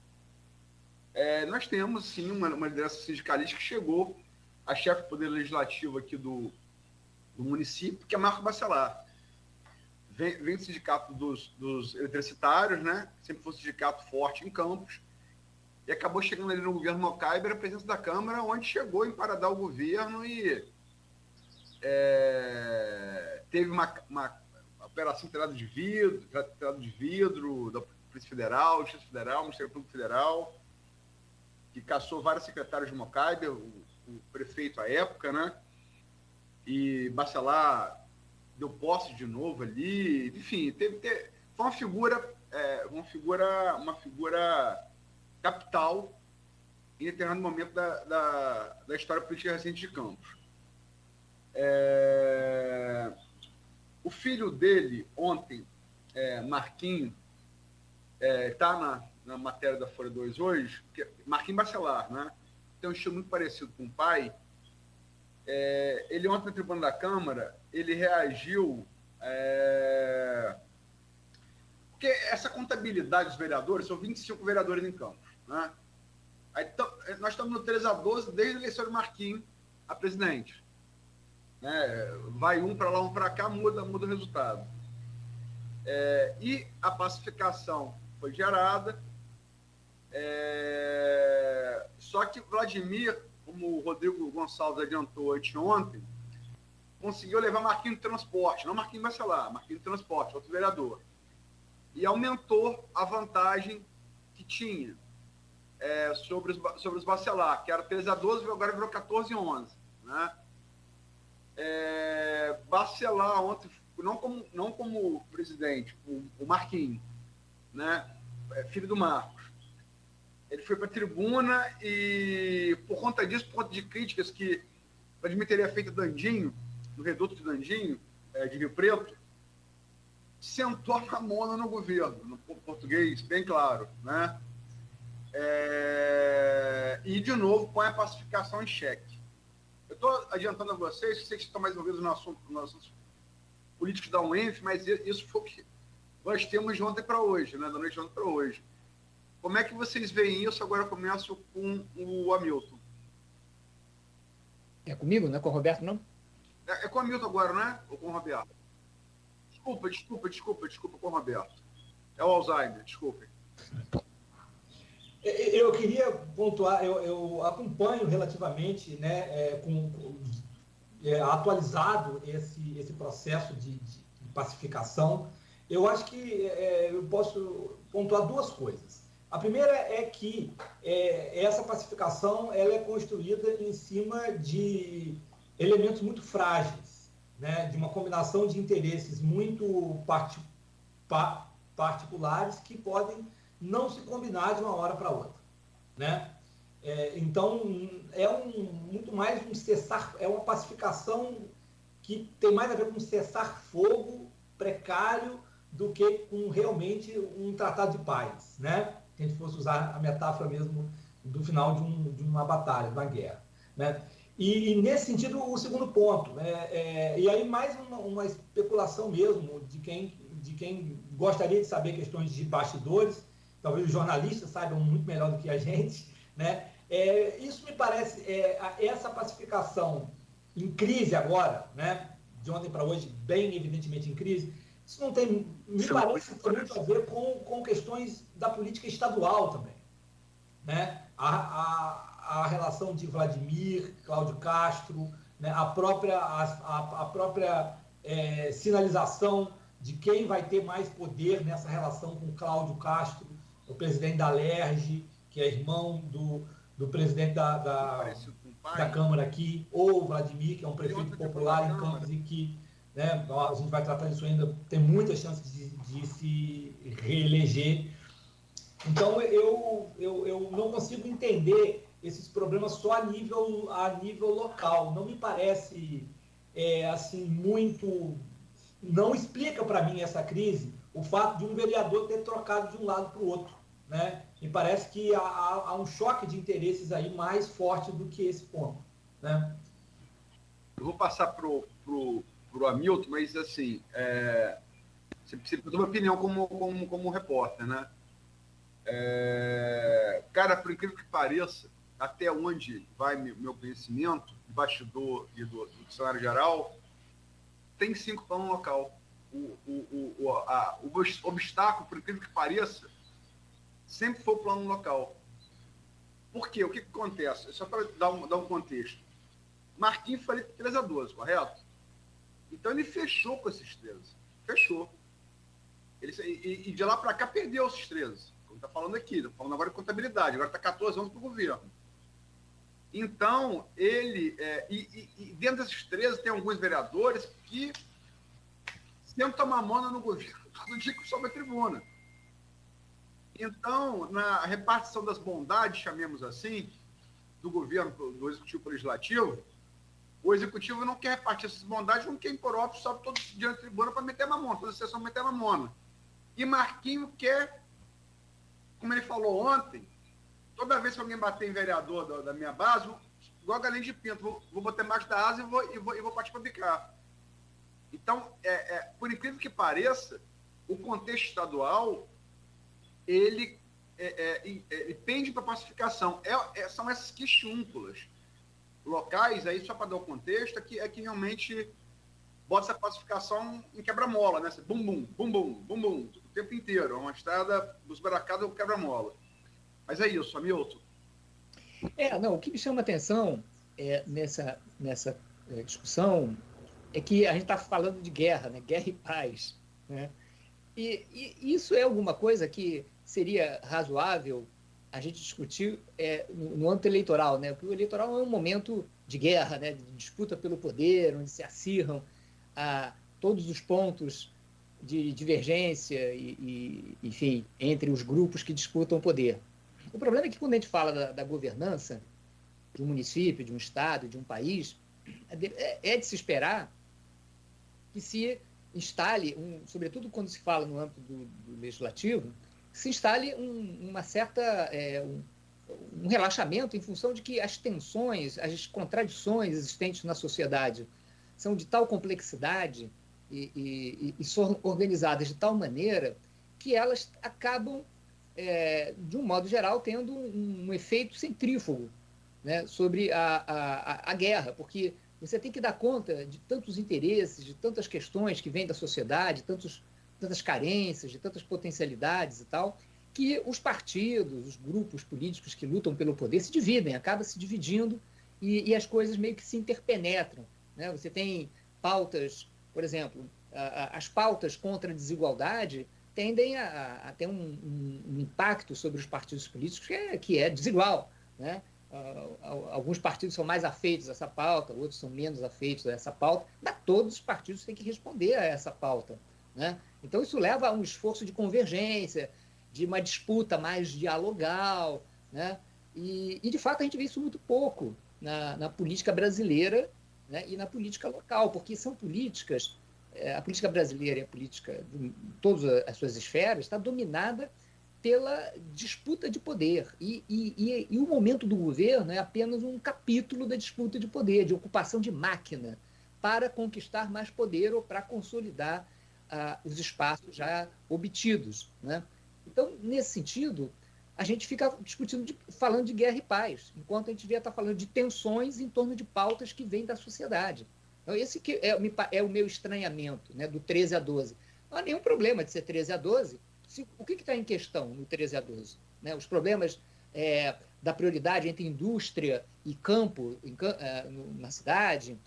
Nós temos, sim, uma liderança sindicalista que chegou a chefe do Poder Legislativo aqui do município, que é Marco Bacelar. Vem do sindicato dos eletricitários, né? Sempre foi um sindicato forte em Campos, e acabou chegando ali no governo Mocaiber, a presença da Câmara, onde chegou a emparedar o governo e teve uma operação telhado de vidro da Polícia Federal, Justiça Federal, Ministério Público Federal, que caçou vários secretários de Mocaiber, o prefeito à época, né? E Bacelar deu posse de novo ali, enfim, foi uma figura capital em determinado momento da história política recente de Campos. O filho dele, ontem, Marquinho, está na matéria da Folha 2 hoje, que Marquinhos Bacelar, né? Tem um estilo muito parecido com o pai. Ele ontem na tribuna da Câmara, ele reagiu... Porque essa contabilidade dos vereadores, são 25 vereadores em campo, né? Então, nós estamos no 3-12 desde a eleição de Marquinhos a presidente, né? Vai um para lá, um para cá, muda o resultado. E a pacificação foi gerada, só que Vladimir, como o Rodrigo Gonçalves adiantou anteontem, conseguiu levar Marquinhos de transporte, não Marquinhos Bacelar, Marquinhos de transporte, outro vereador, e aumentou a vantagem que tinha sobre os Bacelar, que era 13-12, agora virou 14-11, né? Bacelar ontem, não como presidente, o Marquinhos, né? Filho do Marcos. Ele foi para a tribuna e, por conta disso, por conta de críticas que Vladimir teria feito a Dandinho, no reduto de Dandinho, de Rio Preto, sentou a mamona no governo, no português, bem claro, né? E, de novo, põe a pacificação em xeque. Eu estou adiantando a vocês, que vocês estão mais envolvidos no assunto políticos da UENF, mas isso foi o que nós temos de ontem para hoje, né? Da noite de ontem para hoje. Como é que vocês veem isso? Agora eu começo com o Hamilton. É comigo, não é com o Roberto, não? É com o Hamilton agora, não é? Ou com o Roberto? Desculpa com o Roberto. É o Alzheimer, desculpem. Eu queria pontuar, eu acompanho relativamente, né, atualizado esse processo de pacificação. Eu acho que eu posso pontuar duas coisas. A primeira é que essa pacificação ela é construída em cima de elementos muito frágeis, né, de uma combinação de interesses muito particulares que podem não se combinar de uma hora para outra, né? Então, muito mais um cessar, uma pacificação que tem mais a ver com um cessar-fogo precário do que com realmente um tratado de paz, né? Se a gente fosse usar a metáfora mesmo do final de uma batalha, de uma guerra, né? E nesse sentido, o segundo ponto, e aí mais uma especulação mesmo de quem gostaria de saber questões de bastidores, talvez os jornalistas saibam muito melhor do que a gente, né? Isso me parece, essa pacificação em crise agora, né? De ontem para hoje, bem evidentemente em crise, isso não tem, me parece ter muito a ver com questões da política estadual também, né? A relação de Vladimir, Cláudio Castro, né? a própria sinalização de quem vai ter mais poder nessa relação com Cláudio Castro, o presidente da Alerj, que é irmão do presidente da Câmara aqui, ou o Vladimir, que é um prefeito popular em Campos e que, né, a gente vai tratar disso ainda, tem muitas chances de se reeleger. Então, eu não consigo entender esses problemas só a nível local. Não me parece, assim, muito... Não explica para mim essa crise o fato de um vereador ter trocado de um lado para o outro, né? Me parece que há um choque de interesses aí mais forte do que esse ponto, né? Eu vou passar pro Hamilton, mas assim, você precisa da minha opinião como repórter, né? Cara, por incrível que pareça, até onde vai meu conhecimento, de bastidor e do cenário geral, tem 5 planos local. O obstáculo, por incrível que pareça, sempre foi o plano local. Por quê? O que acontece? Só para dar um contexto. Marquinhos foi 13-12, correto? Então ele fechou com esses 13. Fechou. E de lá para cá perdeu esses 13. Como está falando aqui, estou falando agora de contabilidade. Agora está 14 anos para o governo. Então, ele... E dentro desses 13 tem alguns vereadores que sentam a mamona no governo todo dia que sobe a tribuna. Então, na repartição das bondades, chamemos assim, do governo, do executivo para o legislativo, o executivo não quer repartir essas bondades, não quer impor óbvio, sobe todo dia na tribuna para meter a mamona, toda a sessão meter a mamona. E Marquinhos quer como ele falou ontem, toda vez que alguém bater em vereador da minha base, igual a galinha de pinto, vou botar embaixo da asa e vou partir para bicar. Então, por incrível que pareça, o contexto estadual, ele pende para pacificação. São essas quixúnculas locais, aí só para dar o contexto, que realmente bota essa pacificação em quebra-mola, né? Bum, bum, bum, bum, bum, bum, o tempo inteiro. É uma estrada dos baracados ou quebra-mola. Mas é isso, Hamilton. Não, o que me chama a atenção nessa discussão é que a gente está falando de guerra, né? Guerra e paz, né? E isso é alguma coisa que seria razoável a gente discutir no âmbito eleitoral, né? Porque o eleitoral é um momento de guerra, né? De disputa pelo poder, onde se acirram todos os pontos de divergência enfim, entre os grupos que disputam o poder. O problema é que quando a gente fala da governança de um município, de um estado, de um país, é de se esperar que se instale, sobretudo quando se fala no âmbito do legislativo, se instale uma certa um relaxamento em função de que as tensões, as contradições existentes na sociedade são de tal complexidade e são organizadas de tal maneira que elas acabam, de um modo geral, tendo um efeito centrífugo, né, sobre a guerra, porque você tem que dar conta de tantos interesses, de tantas questões que vêm da sociedade, tantas carências, de tantas potencialidades e tal, que os partidos, os grupos políticos que lutam pelo poder se dividem, acabam se dividindo e as coisas meio que se interpenetram, né? Você tem pautas, por exemplo, as pautas contra a desigualdade tendem a ter um impacto sobre os partidos políticos que é desigual, né? Alguns partidos são mais afeitos a essa pauta, outros são menos afeitos a essa pauta, mas todos os partidos têm que responder a essa pauta, né? Então isso leva a um esforço de convergência, de uma disputa mais dialogal, né? E de fato a gente vê isso muito pouco na política brasileira, né? E na política local, porque são políticas, a política brasileira e a política de todas as suas esferas está dominada pela disputa de poder. E o momento do governo é apenas um capítulo da disputa de poder, de ocupação de máquina, para conquistar mais poder ou para consolidar os espaços já obtidos, né? Então, nesse sentido, a gente fica discutindo, falando de guerra e paz, enquanto a gente devia estar falando de tensões em torno de pautas que vêm da sociedade. Então, esse que é o meu estranhamento, né, do 13 a 12. Não há nenhum problema de ser 13 a 12. O que está em questão no 13 a 12? Né? Os problemas da prioridade entre indústria e campo na cidade,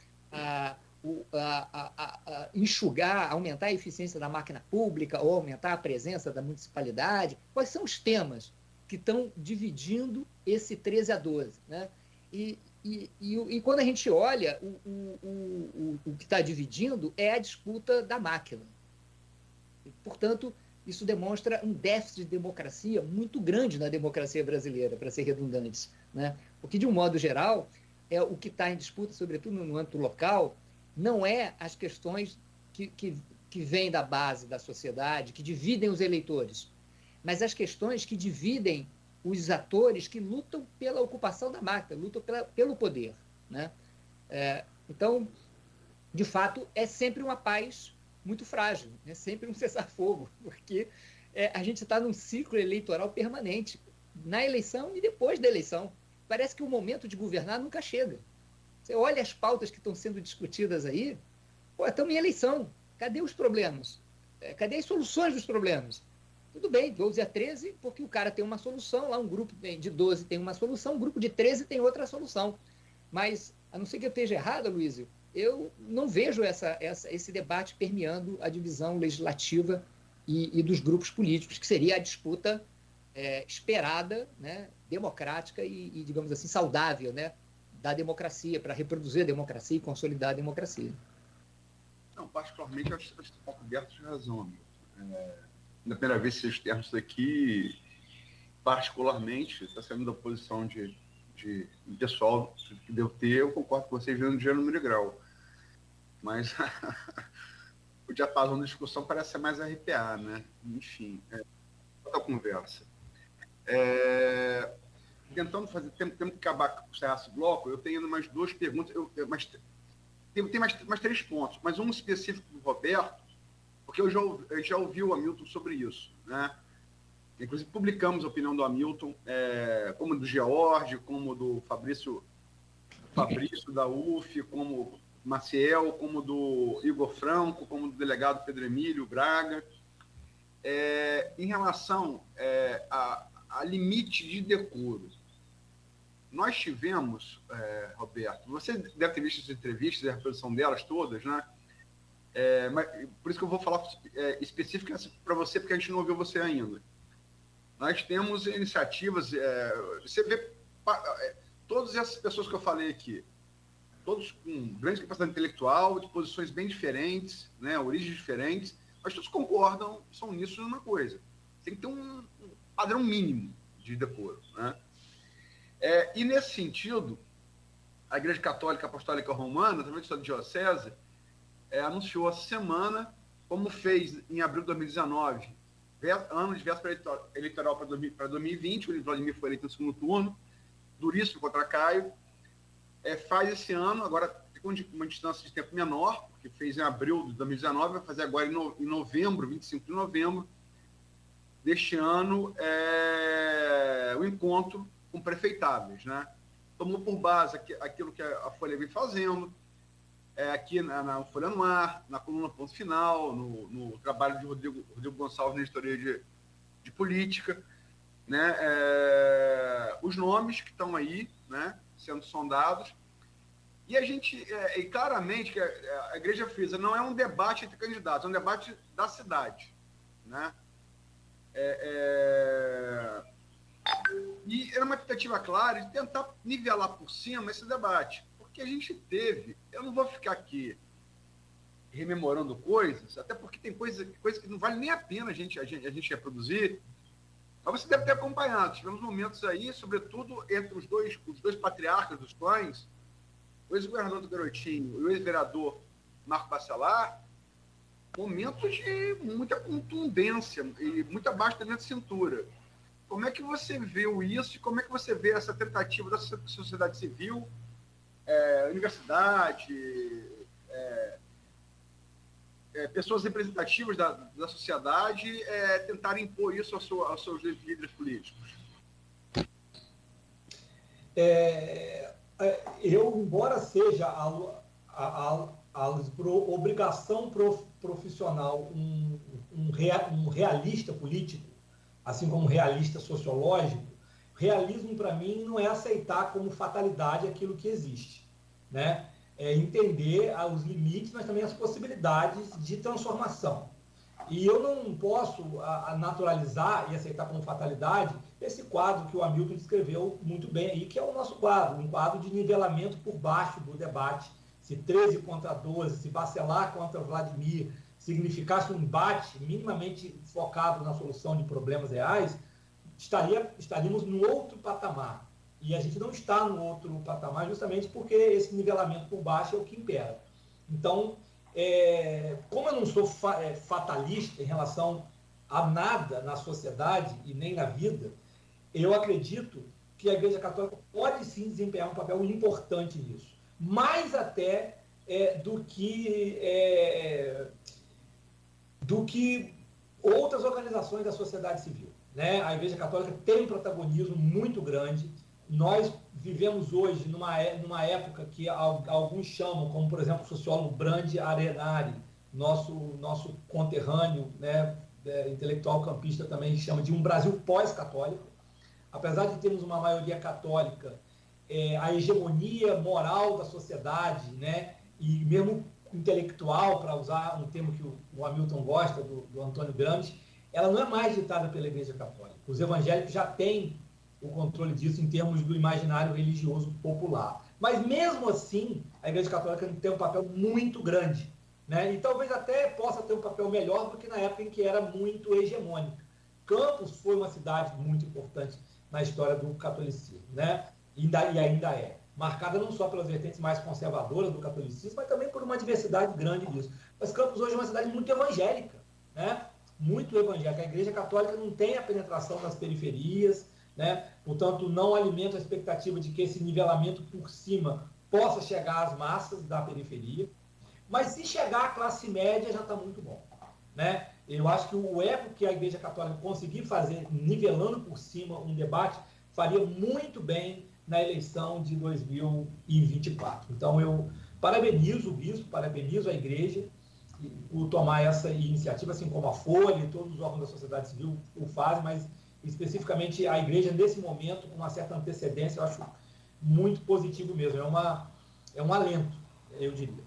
enxugar, aumentar a eficiência da máquina pública ou aumentar a presença da municipalidade. Quais são os temas que estão dividindo esse 13 a 12? Né? E quando a gente olha, o que está dividindo é a disputa da máquina. E, portanto, isso demonstra um déficit de democracia muito grande na democracia brasileira, para ser redundantes, né? Porque, de um modo geral, o que está em disputa, sobretudo no âmbito local, não é as questões que vêm da base da sociedade, que dividem os eleitores, mas as questões que dividem os atores que lutam pela ocupação da máquina, lutam pelo poder, né? Então, de fato, é sempre uma paz muito frágil, é sempre um cessar-fogo, porque a gente está num ciclo eleitoral permanente, na eleição e depois da eleição. Parece que o momento de governar nunca chega. Você olha as pautas que estão sendo discutidas aí, estamos em eleição. Cadê os problemas? Cadê as soluções dos problemas? Tudo bem, 12 a 13, porque o cara tem uma solução, lá um grupo de 12 tem uma solução, um grupo de 13 tem outra solução. Mas, a não ser que eu esteja errado, Luísio, eu não vejo esse debate permeando a divisão legislativa e dos grupos políticos, que seria a disputa esperada, né, democrática e, digamos assim, saudável, né, da democracia, para reproduzir a democracia e consolidar a democracia. Não, particularmente, eu acho que você está coberto de razão, amigo. Na primeira vez que vocês termos isso aqui, particularmente, está sendo da posição de pessoal que devo ter, eu concordo com vocês vendo gênero, número e grau. Mas o diapasão da discussão parece ser mais RPA, né? Enfim, outra conversa. Tentando fazer, temos que acabar com esse bloco, eu tenho mais duas perguntas, tem mais 3 pontos, mas um específico do Roberto, porque eu já ouvi o Hamilton sobre isso, né? Inclusive publicamos a opinião do Hamilton, como do George, como do Fabrício da UF, como Maciel, como do Igor Franco, como do delegado Pedro Emílio Braga, em relação a limite de decoro. Nós tivemos, Roberto, você deve ter visto as entrevistas, a reprodução delas todas, né? Mas, por isso que eu vou falar específica para você, porque a gente não ouviu você ainda. Nós temos iniciativas, você vê todas essas pessoas que eu falei aqui, todos com grande capacidade intelectual, de posições bem diferentes, né, origens diferentes, mas todos concordam, são nisso uma coisa. Tem que ter um padrão mínimo de decoro, né? E nesse sentido, a Igreja Católica Apostólica Romana, através da sua diocese, anunciou essa semana, como fez em abril de 2019, ano de véspera eleitoral para 2020, o Vladimir foi eleito no segundo turno, duríssimo contra Caio, faz esse ano, agora com uma distância de tempo menor, porque fez em abril de 2019, vai fazer agora em novembro, 25 de novembro deste ano, o encontro com prefeitáveis, né? Tomou por base aquilo que a Folha vem fazendo, aqui na Folha no Ar, na coluna Ponto Final, no trabalho de Rodrigo Gonçalves na editoria de política, né? Os nomes que estão aí, né, sendo sondados, e a gente, e claramente que a Igreja Frisa não é um debate entre candidatos, é um debate da cidade, né? E era uma tentativa clara de tentar nivelar por cima esse debate, porque a gente teve, eu não vou ficar aqui rememorando coisas, até porque tem coisa que não vale nem a pena a gente reproduzir, mas você deve ter acompanhado, tivemos momentos aí, sobretudo entre os dois patriarcas dos clãs, o ex-governador do Garotinho e o ex-vereador Marco Bacelar, momentos de muita contundência e muito abaixo da minha cintura. Como é que você viu isso e como é que você vê essa tentativa da sociedade civil, universidade, pessoas representativas da sociedade tentarem impor isso aos seus líderes políticos? Eu, embora seja a obrigação profissional um realista político, assim como um realista sociológico, realismo para mim não é aceitar como fatalidade aquilo que existe, né? É entender os limites, mas também as possibilidades de transformação. E eu não posso naturalizar e aceitar como fatalidade esse quadro que o Hamilton descreveu muito bem aí, que é o nosso quadro, um quadro de nivelamento por baixo do debate. Se 13 contra 12, se Bacelar contra Vladimir significasse um embate minimamente focado na solução de problemas reais, estaríamos no outro patamar. E a gente não está no outro patamar justamente porque esse nivelamento por baixo é o que impera. Então, como eu não sou fatalista em relação a nada na sociedade e nem na vida, eu acredito que a Igreja Católica pode sim desempenhar um papel importante nisso. Mais até do que outras organizações da sociedade civil, né? A Igreja Católica tem um protagonismo muito grande. Nós vivemos hoje numa época que alguns chamam, como por exemplo o sociólogo Brandi Arenari, nosso conterrâneo, né, intelectual campista também, chama de um Brasil pós-católico. Apesar de termos uma maioria católica, a hegemonia moral da sociedade, né, e mesmo intelectual, para usar um termo que o Hamilton gosta, do Antônio Gramsci, ela não é mais ditada pela Igreja Católica. Os evangélicos já têm o controle disso em termos do imaginário religioso popular. Mas, mesmo assim, a Igreja Católica tem um papel muito grande, né? E talvez até possa ter um papel melhor do que na época em que era muito hegemônica. Campos foi uma cidade muito importante na história do catolicismo, né? E ainda é. Marcada não só pelas vertentes mais conservadoras do catolicismo, mas também por uma diversidade grande disso. Mas Campos hoje é uma cidade muito evangélica, né? muito evangélica. A Igreja Católica não tem a penetração nas periferias, né? Portanto, não alimenta a expectativa de que esse nivelamento por cima possa chegar às massas da periferia. Mas se chegar à classe média, já está muito bom, né? Eu acho que o eco que a Igreja Católica conseguir fazer, nivelando por cima um debate, faria muito bem na eleição de 2024. Então, eu parabenizo o bispo, parabenizo a Igreja por tomar essa iniciativa, assim como a Folha e todos os órgãos da sociedade civil o fazem, mas especificamente a Igreja, nesse momento, com uma certa antecedência, eu acho muito positivo mesmo. É um alento, eu diria.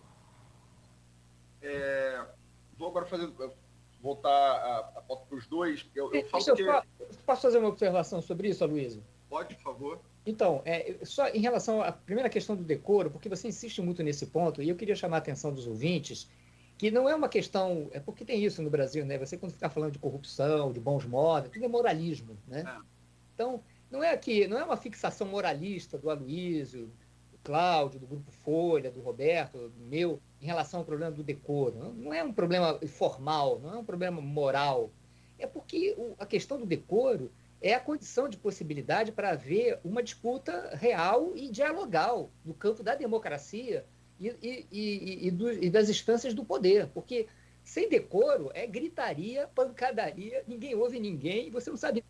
Vou agora voltar a pauta para os dois. Eu falo que... Posso fazer uma observação sobre isso, Aloysio? Pode, por favor. Então, só em relação à primeira questão do decoro, porque você insiste muito nesse ponto, e eu queria chamar a atenção dos ouvintes, que não é uma questão... É porque tem isso no Brasil, né? Você, quando ficar falando de corrupção, de bons modos, tudo é moralismo, né? Então, não é uma fixação moralista do Aloysio, do Cláudio, do Grupo Folha, do Roberto, do meu, em relação ao problema do decoro. Não é um problema formal, não é um problema moral. É porque a questão do decoro é a condição de possibilidade para haver uma disputa real e dialogal no campo da democracia e das instâncias do poder. Porque sem decoro é gritaria, pancadaria, ninguém ouve ninguém, você não sabe...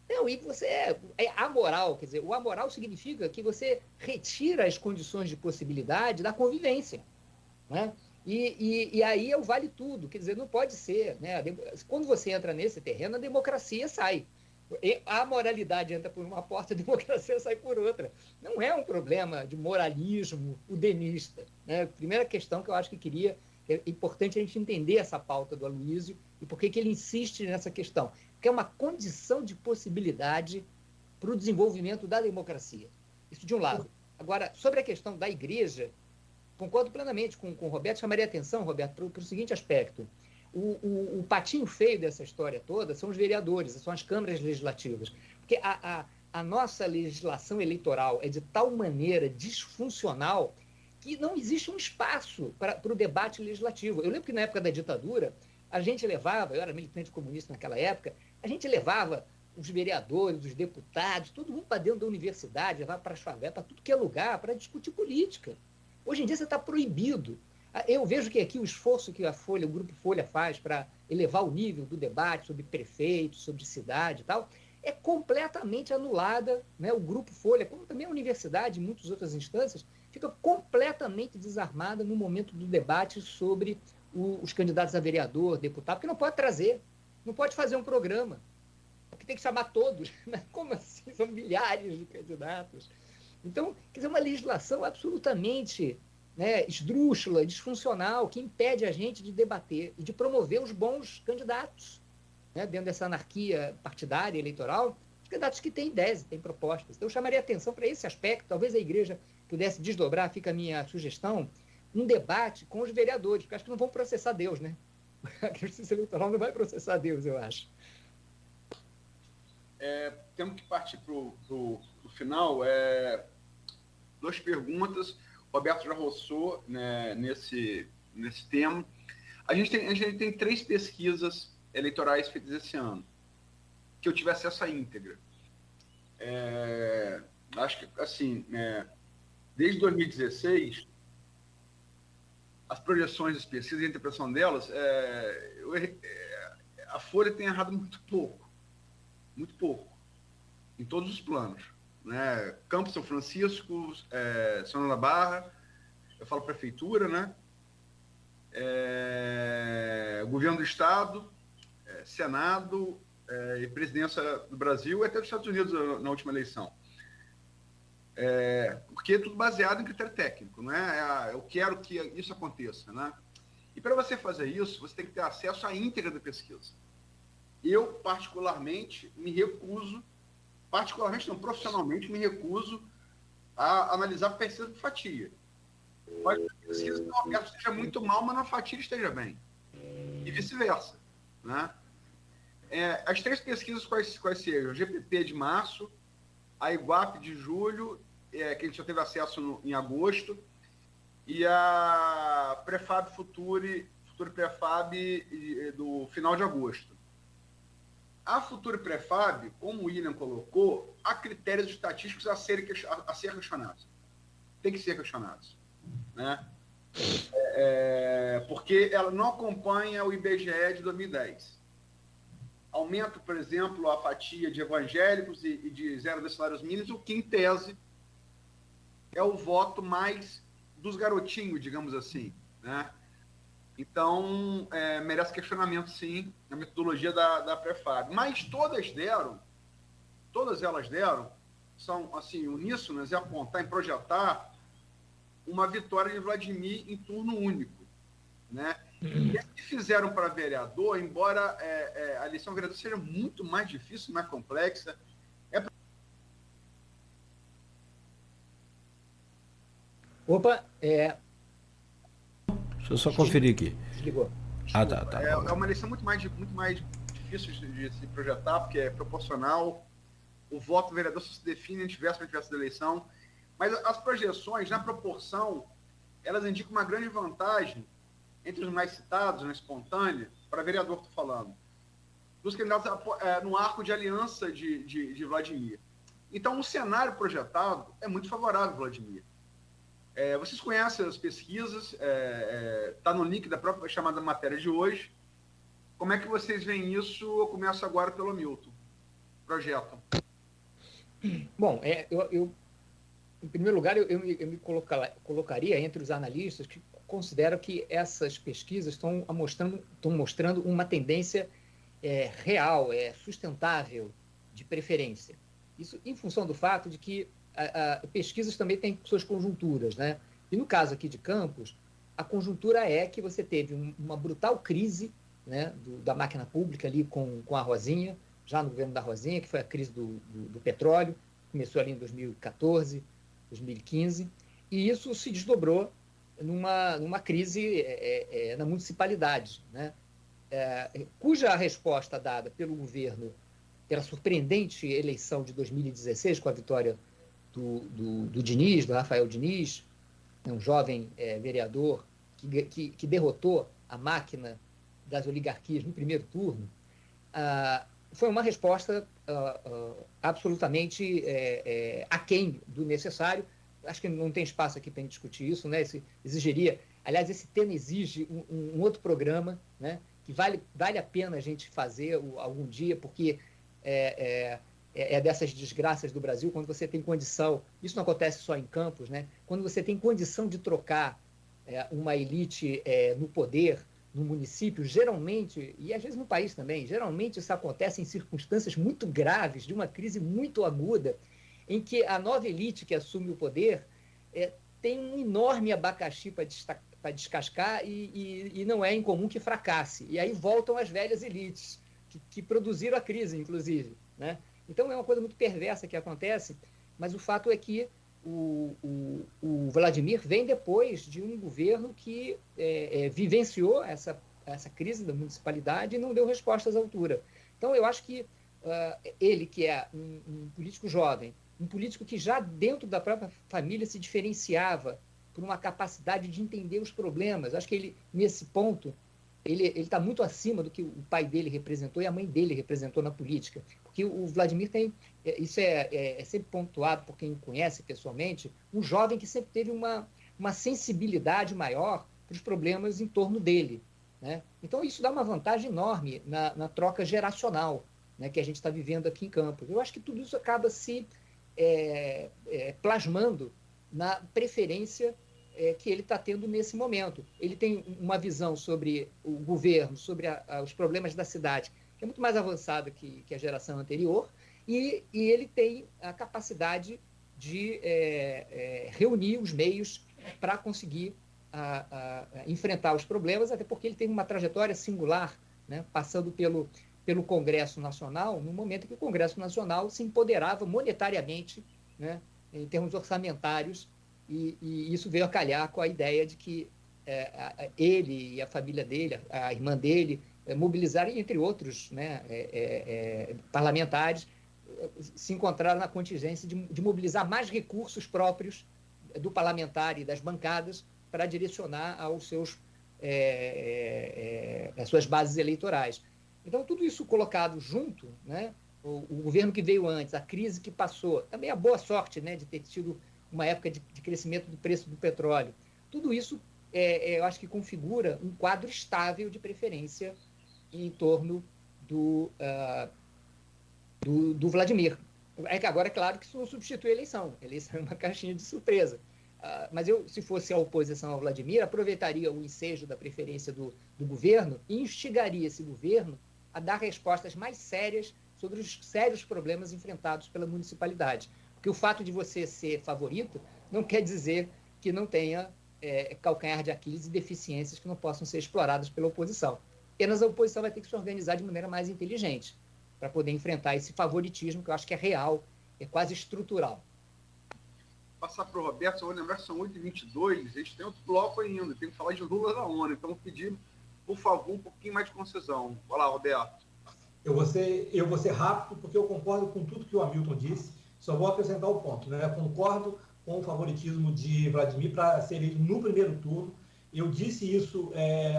Não, e você é amoral, quer dizer, o amoral significa que você retira as condições de possibilidade da convivência, né? E aí é o vale tudo, quer dizer, não pode ser, né? Quando você entra nesse terreno, a democracia sai. A moralidade entra por uma porta, a democracia sai por outra. Não é um problema de moralismo udenista, né? Primeira questão que eu acho que é importante a gente entender essa pauta do Aloysio e por que ele insiste nessa questão. Porque é uma condição de possibilidade para o desenvolvimento da democracia. Isso de um lado. Agora, sobre a questão da igreja, concordo plenamente com o Roberto, chamaria atenção, Roberto, para o seguinte aspecto. O patinho feio dessa história toda são os vereadores, são as câmaras legislativas. Porque a nossa legislação eleitoral é de tal maneira disfuncional que não existe um espaço para o debate legislativo. Eu lembro que na época da ditadura, a gente levava, eu era militante comunista naquela época, a gente levava os vereadores, os deputados, todo mundo para dentro da universidade, levava para as favelas, para tudo que é lugar, para discutir política. Hoje em dia você está proibido. Eu vejo que aqui o esforço que o Grupo Folha faz para elevar o nível do debate sobre prefeito, sobre cidade e tal, é completamente anulada, né? O Grupo Folha, como também a universidade e muitas outras instâncias, fica completamente desarmada no momento do debate sobre os candidatos a vereador, deputado, porque não pode trazer, não pode fazer um programa, porque tem que chamar todos, né? Como assim? São milhares de candidatos. Então, quer dizer, uma legislação absolutamente, né, esdrúxula, disfuncional, que impede a gente de debater e de promover os bons candidatos, né, dentro dessa anarquia partidária, eleitoral, os candidatos que têm ideias, têm propostas. Então, eu chamaria atenção para esse aspecto, talvez a igreja pudesse desdobrar, fica a minha sugestão, um debate com os vereadores, porque acho que não vão processar Deus, né? A justiça eleitoral não vai processar Deus, eu acho. Temos que partir para o final. Duas perguntas. O Roberto já roçou, né, nesse tema. A gente tem 3 pesquisas eleitorais feitas esse ano, que eu tive acesso à íntegra. Acho que, assim, desde 2016, as projeções das pesquisas e a interpretação delas, a Folha tem errado muito pouco, em todos os planos, né? Campos São Francisco, São João da Barra, eu falo prefeitura, né? Governo do Estado, Senado e presidência do Brasil, e até dos Estados Unidos na última eleição. Porque é tudo baseado em critério técnico, né? Eu quero que isso aconteça, né? E para você fazer isso, você tem que ter acesso à íntegra da pesquisa. Eu, particularmente, profissionalmente, me recuso a analisar pesquisa por fatia. Pode ser que a pesquisa do Roberto esteja muito mal, mas na fatia esteja bem. E vice-versa, né? As 3 pesquisas quais sejam? O GPP de março, a Iguape de julho, que a gente já teve acesso em agosto, e a Prefab Futuri Futura Prefab do final de agosto. A Futura Prefab, como o William colocou, há critérios estatísticos a ser questionados. Tem que ser questionados. Né? Porque ela não acompanha o IBGE de 2010. Aumenta, por exemplo, a fatia de evangélicos e de 0 a salários mínimos, o que, em tese, é o voto mais dos garotinhos, digamos assim. Né? Então, merece questionamento, sim, na metodologia da Prefab. Mas todas elas deram, são, assim, uníssonas em apontar, em projetar uma vitória de Vladimir em turno único. Né? E as que fizeram para vereador, embora a eleição vereador seja muito mais difícil, mais complexa, Opa, Deixa eu só conferir aqui. desligou. Tá. É uma eleição muito mais difícil de se projetar, porque é proporcional. O voto do vereador só se define entre véspera e véspera da eleição. Mas as projeções, na proporção, elas indicam uma grande vantagem entre os mais citados, na espontânea, para vereador que estou falando, dos candidatos no arco de aliança de Vladimir. Então, o cenário projetado é muito favorável a Vladimir. Vocês conhecem as pesquisas, está no link da própria chamada matéria de hoje. Como é que vocês veem isso? Eu começo agora pelo Milton. Projetam. Bom, eu em primeiro lugar, eu me colocaria entre os analistas que consideram que essas pesquisas estão mostrando uma tendência real, sustentável, de preferência. Isso em função do fato de que pesquisas também têm suas conjunturas, né? E no caso aqui de Campos, a conjuntura é que você teve uma brutal crise, né, da máquina pública ali com a Rosinha, já no governo da Rosinha, que foi a crise do petróleo, começou ali em 2014, 2015, e isso se desdobrou numa crise na municipalidade, né? Cuja resposta dada pelo governo, pela surpreendente eleição de 2016, com a vitória do Diniz, do Rafael Diniz, um jovem vereador que derrotou a máquina das oligarquias no primeiro turno, foi uma resposta absolutamente aquém do necessário. Acho que não tem espaço aqui para a gente discutir isso, né? Exigiria, aliás, esse tema exige um outro programa, né? Que vale a pena a gente fazer algum dia, porque dessas desgraças do Brasil, quando você tem condição, isso não acontece só em Campos, né? Quando você tem condição de trocar uma elite no poder, no município, geralmente, e às vezes no país também, geralmente isso acontece em circunstâncias muito graves, de uma crise muito aguda, em que a nova elite que assume o poder tem um enorme abacaxi para descascar e não é incomum que fracasse. E aí voltam as velhas elites, que produziram a crise, inclusive, né? Então é uma coisa muito perversa que acontece, mas o fato é que o Vladimir vem depois de um governo que vivenciou essa crise da municipalidade e não deu respostas à altura. Então eu acho que ele, que é um político jovem, um político que já dentro da própria família se diferenciava por uma capacidade de entender os problemas, acho que ele, nesse ponto, ele está muito acima do que o pai dele representou e a mãe dele representou na política. Porque o Vladimir tem, isso é sempre pontuado por quem o conhece pessoalmente, um jovem que sempre teve uma sensibilidade maior para os problemas em torno dele, né? Então isso dá uma vantagem enorme na troca geracional, né, que a gente está vivendo aqui em Campos. Eu acho que tudo isso acaba se plasmando na preferência que ele está tendo nesse momento. Ele tem uma visão sobre o governo, sobre os problemas da cidade, que é muito mais avançada que a geração anterior, e ele tem a capacidade de reunir os meios para conseguir enfrentar os problemas, até porque ele tem uma trajetória singular, né, passando pelo Congresso Nacional, no momento em que o Congresso Nacional se empoderava monetariamente, né, em termos orçamentários, e isso veio a calhar com a ideia de que ele e a família dele, a irmã dele, mobilizaram, entre outros, né, parlamentares, se encontraram na contingência de mobilizar mais recursos próprios do parlamentar e das bancadas para direcionar aos seus as suas bases eleitorais. Então, tudo isso colocado junto, né, o governo que veio antes, a crise que passou, também a boa sorte, né, de ter tido uma época de crescimento do preço do petróleo, tudo isso eu acho que configura um quadro estável de preferência em torno do Vladimir. Agora, é claro que isso não substitui a eleição. A eleição é uma caixinha de surpresa. Mas eu, se fosse a oposição ao Vladimir, aproveitaria o ensejo da preferência do governo e instigaria esse governo a dar respostas mais sérias sobre os sérios problemas enfrentados pela municipalidade. Porque o fato de você ser favorito não quer dizer que não tenha calcanhar de Aquiles e deficiências que não possam ser exploradas pela oposição. Apenas a oposição vai ter que se organizar de maneira mais inteligente para poder enfrentar esse favoritismo que eu acho que é real, é quase estrutural. Passar para o Roberto, eu vou lembrar que são 8h22, a gente tem outro bloco ainda, tem que falar de Lula da ONU, então eu vou pedir, por favor, um pouquinho mais de concisão. Vai lá, Roberto. Eu vou ser rápido, porque eu concordo com tudo que o Hamilton disse, só vou acrescentar o ponto, né? Eu concordo com o favoritismo de Vladimir para ser eleito no primeiro turno. Eu disse isso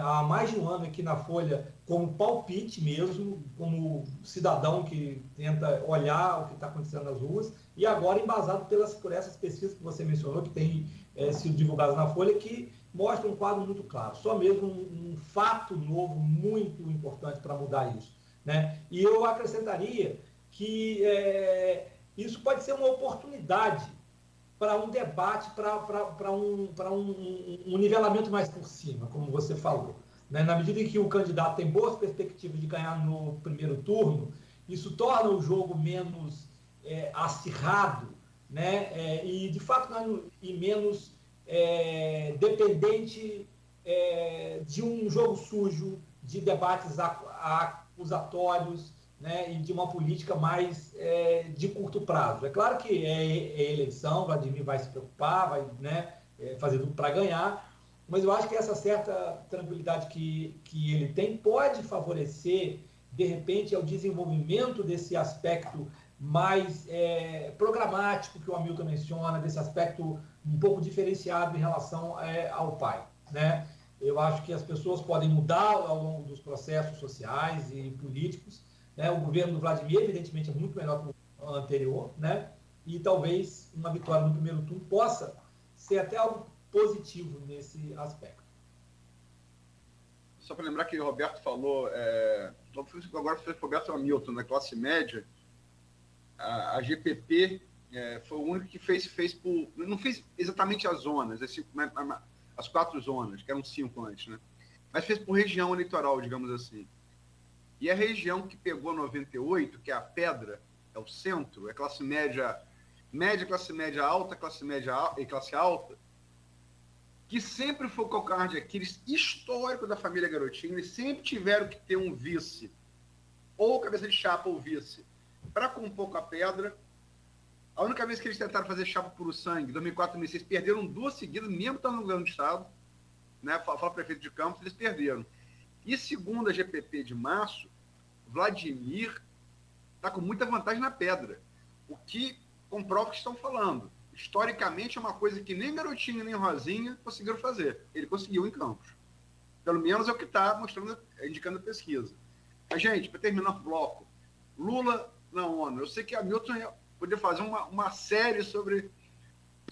há mais de um ano aqui na Folha, como palpite mesmo, como cidadão que tenta olhar o que está acontecendo nas ruas, e agora embasado por essas pesquisas que você mencionou, que têm sido divulgadas na Folha, que mostram um quadro muito claro. Só mesmo um fato novo muito importante para mudar isso, né? E eu acrescentaria que isso pode ser uma oportunidade para um debate, para um nivelamento mais por cima, como você falou, né? Na medida em que o candidato tem boas perspectivas de ganhar no primeiro turno, isso torna o jogo menos acirrado, né? E, de fato, e menos dependente de um jogo sujo, de debates acusatórios, né, e de uma política mais de curto prazo. É claro que é eleição, Vladimir vai se preocupar, vai, né, fazer tudo para ganhar, mas eu acho que essa certa tranquilidade que ele tem pode favorecer, de repente, o desenvolvimento desse aspecto mais programático que o Hamilton menciona, desse aspecto um pouco diferenciado em relação ao pai, né? Eu acho que as pessoas podem mudar ao longo dos processos sociais e políticos, né? O governo do Vladimir, evidentemente, é muito melhor que o anterior, né? E talvez uma vitória no primeiro turno possa ser até algo positivo nesse aspecto. Só para lembrar que o Roberto falou, agora foi o Roberto Hamilton, na classe média, a GPP foi o único que fez não fez exatamente as zonas, as 4 zonas, que eram 5 antes, né? Mas fez por região eleitoral, digamos assim. E a região que pegou 98, que é a pedra, é o centro, é classe média, classe média alta, classe média e classe alta, que sempre foi o calcanhar de Aquiles histórico da família Garotinho, eles sempre tiveram que ter um vice, ou cabeça de chapa ou vice, para compor com a pedra. A única vez que eles tentaram fazer chapa puro sangue, 2004 e 2006, perderam 2 seguidas, mesmo estando no governo do Estado, né? Fala prefeito de Campos, eles perderam. E segundo a GPP de março, Vladimir está com muita vantagem na pedra, o que comprova o que estão falando. Historicamente é uma coisa que nem Garotinho nem Rosinha conseguiram fazer. Ele conseguiu em Campos. Pelo menos é o que está mostrando, indicando a pesquisa. Mas, gente, para terminar o bloco, Lula na ONU. Eu sei que a Milton podia fazer uma série sobre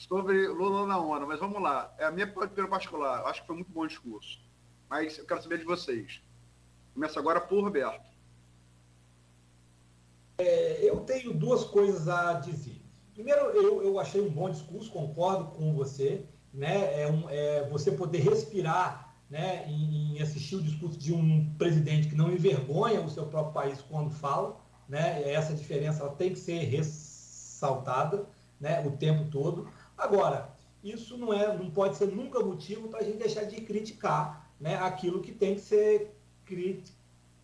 Lula na ONU, mas vamos lá. É a minha opinião particular. Acho que foi muito bom o discurso. Mas eu quero saber de vocês. Começa agora por Roberto. Eu tenho 2 coisas a dizer. Primeiro, eu achei um bom discurso, concordo com você, né? Você poder respirar, né, em assistir o discurso de um presidente que não envergonha o seu próprio país quando fala, né? Essa diferença ela tem que ser ressaltada, né, o tempo todo. Agora, isso não pode ser nunca motivo para a gente deixar de criticar, né, aquilo que tem que ser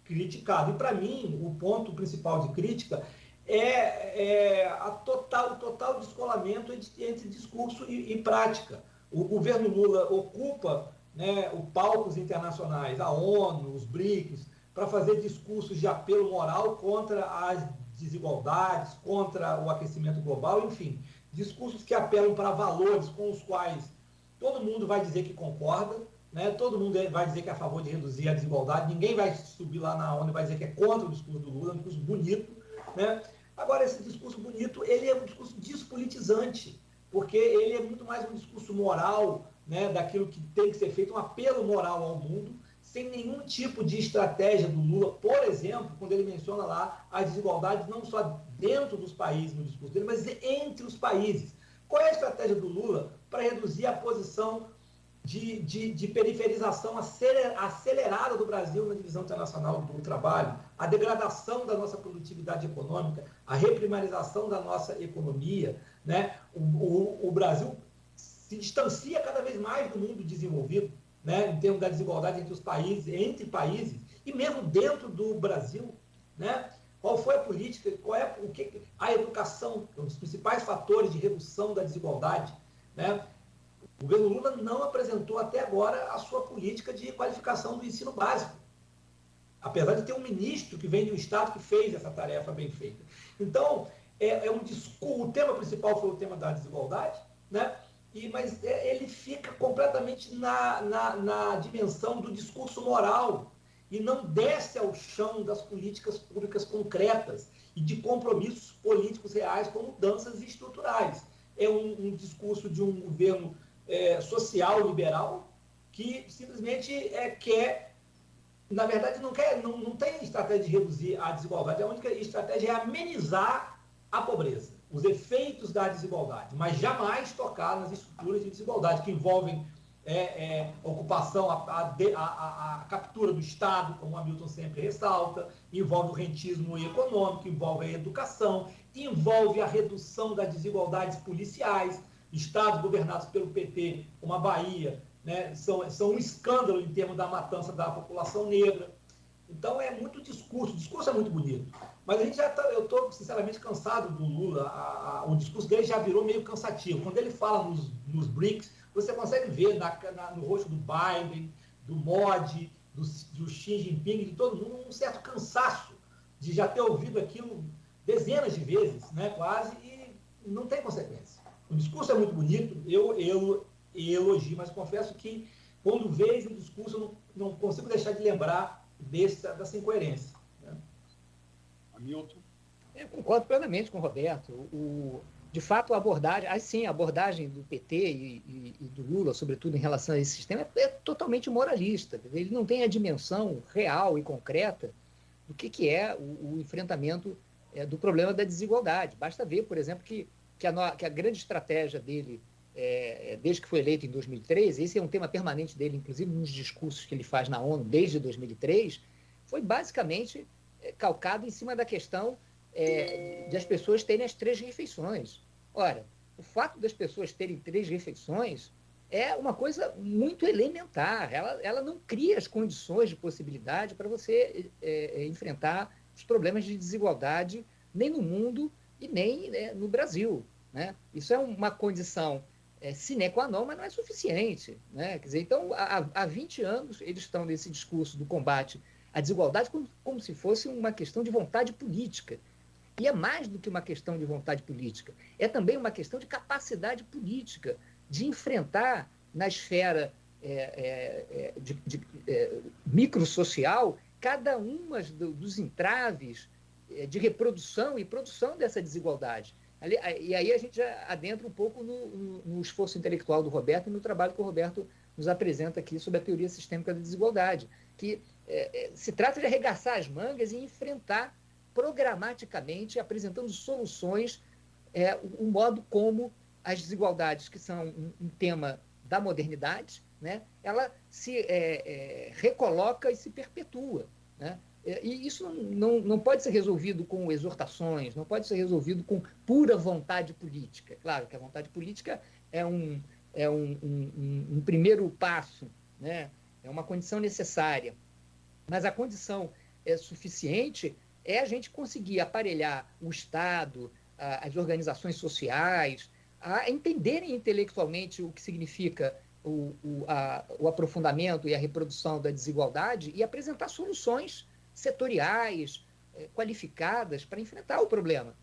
criticado. E, para mim, o ponto principal de crítica é o total descolamento entre discurso e prática. O governo Lula ocupa, né, os palcos internacionais, a ONU, os BRICS, para fazer discursos de apelo moral contra as desigualdades, contra o aquecimento global, enfim, discursos que apelam para valores com os quais todo mundo vai dizer que concorda, né? Todo mundo vai dizer que é a favor de reduzir a desigualdade, ninguém vai subir lá na ONU e vai dizer que é contra o discurso do Lula, é um discurso bonito, né? Agora, esse discurso bonito, ele é um discurso despolitizante, porque ele é muito mais um discurso moral, né, daquilo que tem que ser feito, um apelo moral ao mundo, sem nenhum tipo de estratégia do Lula, por exemplo, quando ele menciona lá as desigualdades não só dentro dos países, no discurso dele, mas entre os países. Qual é a estratégia do Lula para reduzir a posição de periferização acelerada do Brasil na divisão internacional do trabalho, a degradação da nossa produtividade econômica, a reprimarização da nossa economia, né? O Brasil se distancia cada vez mais do mundo desenvolvido, né? Em termos da desigualdade entre países, e mesmo dentro do Brasil, né? Qual foi a política, a educação, um dos principais fatores de redução da desigualdade, né? O governo Lula não apresentou até agora a sua política de qualificação do ensino básico, apesar de ter um ministro que vem de um estado que fez essa tarefa bem feita. Então, o tema principal foi o tema da desigualdade, né? Mas ele fica completamente na dimensão do discurso moral e não desce ao chão das políticas públicas concretas e de compromissos políticos reais com mudanças estruturais. É um discurso de um governo social liberal que simplesmente quer, na verdade, não tem estratégia de reduzir a desigualdade, a única estratégia é amenizar a pobreza, os efeitos da desigualdade, mas jamais tocar nas estruturas de desigualdade que envolvem ocupação, a captura do Estado, como o Hamilton sempre ressalta, envolve o rentismo econômico, envolve a educação, envolve a redução das desigualdades policiais. Estados governados pelo PT, como a Bahia, né, são um escândalo em termos da matança da população negra. Então, é muito discurso. O discurso é muito bonito. Mas eu estou, sinceramente, cansado do Lula. O discurso dele já virou meio cansativo. Quando ele fala nos BRICS, você consegue ver no rosto do Biden, do Modi, do Xi Jinping, de todo mundo, um certo cansaço de já ter ouvido aquilo dezenas de vezes, né, quase, e não tem consequência. O discurso é muito bonito, eu elogio, mas confesso que quando vejo o discurso eu não consigo deixar de lembrar dessa incoerência. Né? Hamilton? Eu concordo plenamente com o Roberto. De fato, a abordagem do PT e do Lula, sobretudo em relação a esse sistema, é totalmente moralista. Ele não tem a dimensão real e concreta do que é o enfrentamento do problema da desigualdade. Basta ver, por exemplo, que a grande estratégia dele, desde que foi eleito em 2003, esse é um tema permanente dele, inclusive nos discursos que ele faz na ONU desde 2003, foi basicamente calcado em cima da questão de as pessoas terem as 3 refeições. Ora, o fato das pessoas terem 3 refeições é uma coisa muito elementar. Ela não cria as condições de possibilidade para você enfrentar os problemas de desigualdade nem no mundo e nem no Brasil. Né? Isso é uma condição sine qua non, mas não é suficiente. Né? Quer dizer, então, há 20 anos, eles estão nesse discurso do combate à desigualdade como se fosse uma questão de vontade política. E é mais do que uma questão de vontade política, é também uma questão de capacidade política, de enfrentar na esfera microsocial cada uma dos entraves de reprodução e produção dessa desigualdade. E aí a gente já adentra um pouco no esforço intelectual do Roberto e no trabalho que o Roberto nos apresenta aqui sobre a teoria sistêmica da desigualdade, que se trata de arregaçar as mangas e enfrentar programaticamente, apresentando soluções, o modo como as desigualdades, que são um tema da modernidade, né, ela se recoloca e se perpetua. Né? E isso não pode ser resolvido com exortações, não pode ser resolvido com pura vontade política. Claro que a vontade política é um primeiro passo, né? É uma condição necessária, mas a condição suficiente é a gente conseguir aparelhar o Estado, as organizações sociais, a entenderem intelectualmente o que significa o aprofundamento e a reprodução da desigualdade e apresentar soluções setoriais, qualificadas para enfrentar o problema.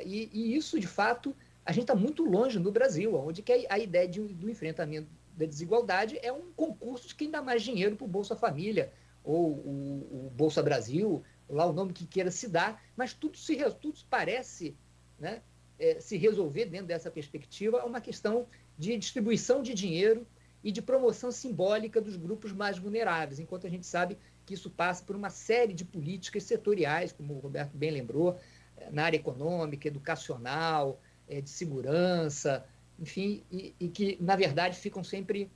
E isso, de fato, a gente está muito longe no Brasil, onde que a ideia do enfrentamento da desigualdade é um concurso de quem dá mais dinheiro para o Bolsa Família, ou o Bolsa Brasil, lá o nome que queira se dar, mas tudo parece, né, se resolver dentro dessa perspectiva, uma questão de distribuição de dinheiro e de promoção simbólica dos grupos mais vulneráveis, enquanto a gente sabe que isso passa por uma série de políticas setoriais, como o Roberto bem lembrou, na área econômica, educacional, de segurança, enfim, e que, na verdade, ficam sempre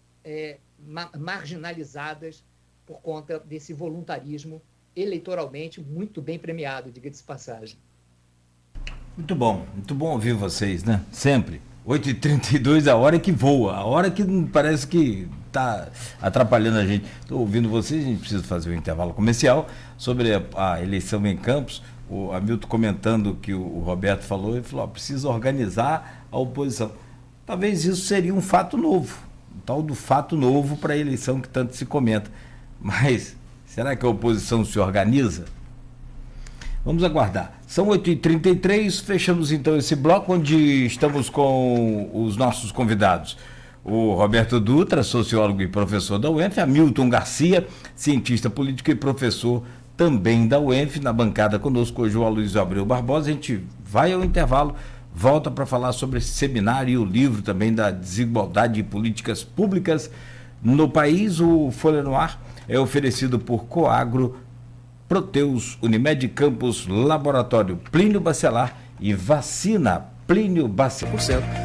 marginalizadas por conta desse voluntarismo eleitoralmente muito bem premiado, diga-se de passagem. Muito bom ouvir vocês, né? Sempre. 8h32, a hora que voa, a hora que parece que está atrapalhando a gente. Estou ouvindo vocês, a gente precisa fazer um intervalo comercial sobre a eleição em Campos. O Hamilton comentando que o Roberto falou, ele falou, precisa organizar a oposição. Talvez isso seria um fato novo, um tal do fato novo para a eleição que tanto se comenta. Mas será que a oposição se organiza? Vamos aguardar. São 8h33, fechamos então esse bloco onde estamos com os nossos convidados. O Roberto Dutra, sociólogo e professor da UENF, Hamilton Garcia, cientista político e professor também da UENF, na bancada conosco hoje o Aloysio Abreu Barbosa. A gente vai ao intervalo, volta para falar sobre esse seminário e o livro também da desigualdade e políticas públicas no país. O Folha no Ar é oferecido por Coagro, Proteus, Unimed Campos, Laboratório Plínio Bacelar e Vacina Plínio Bacelar.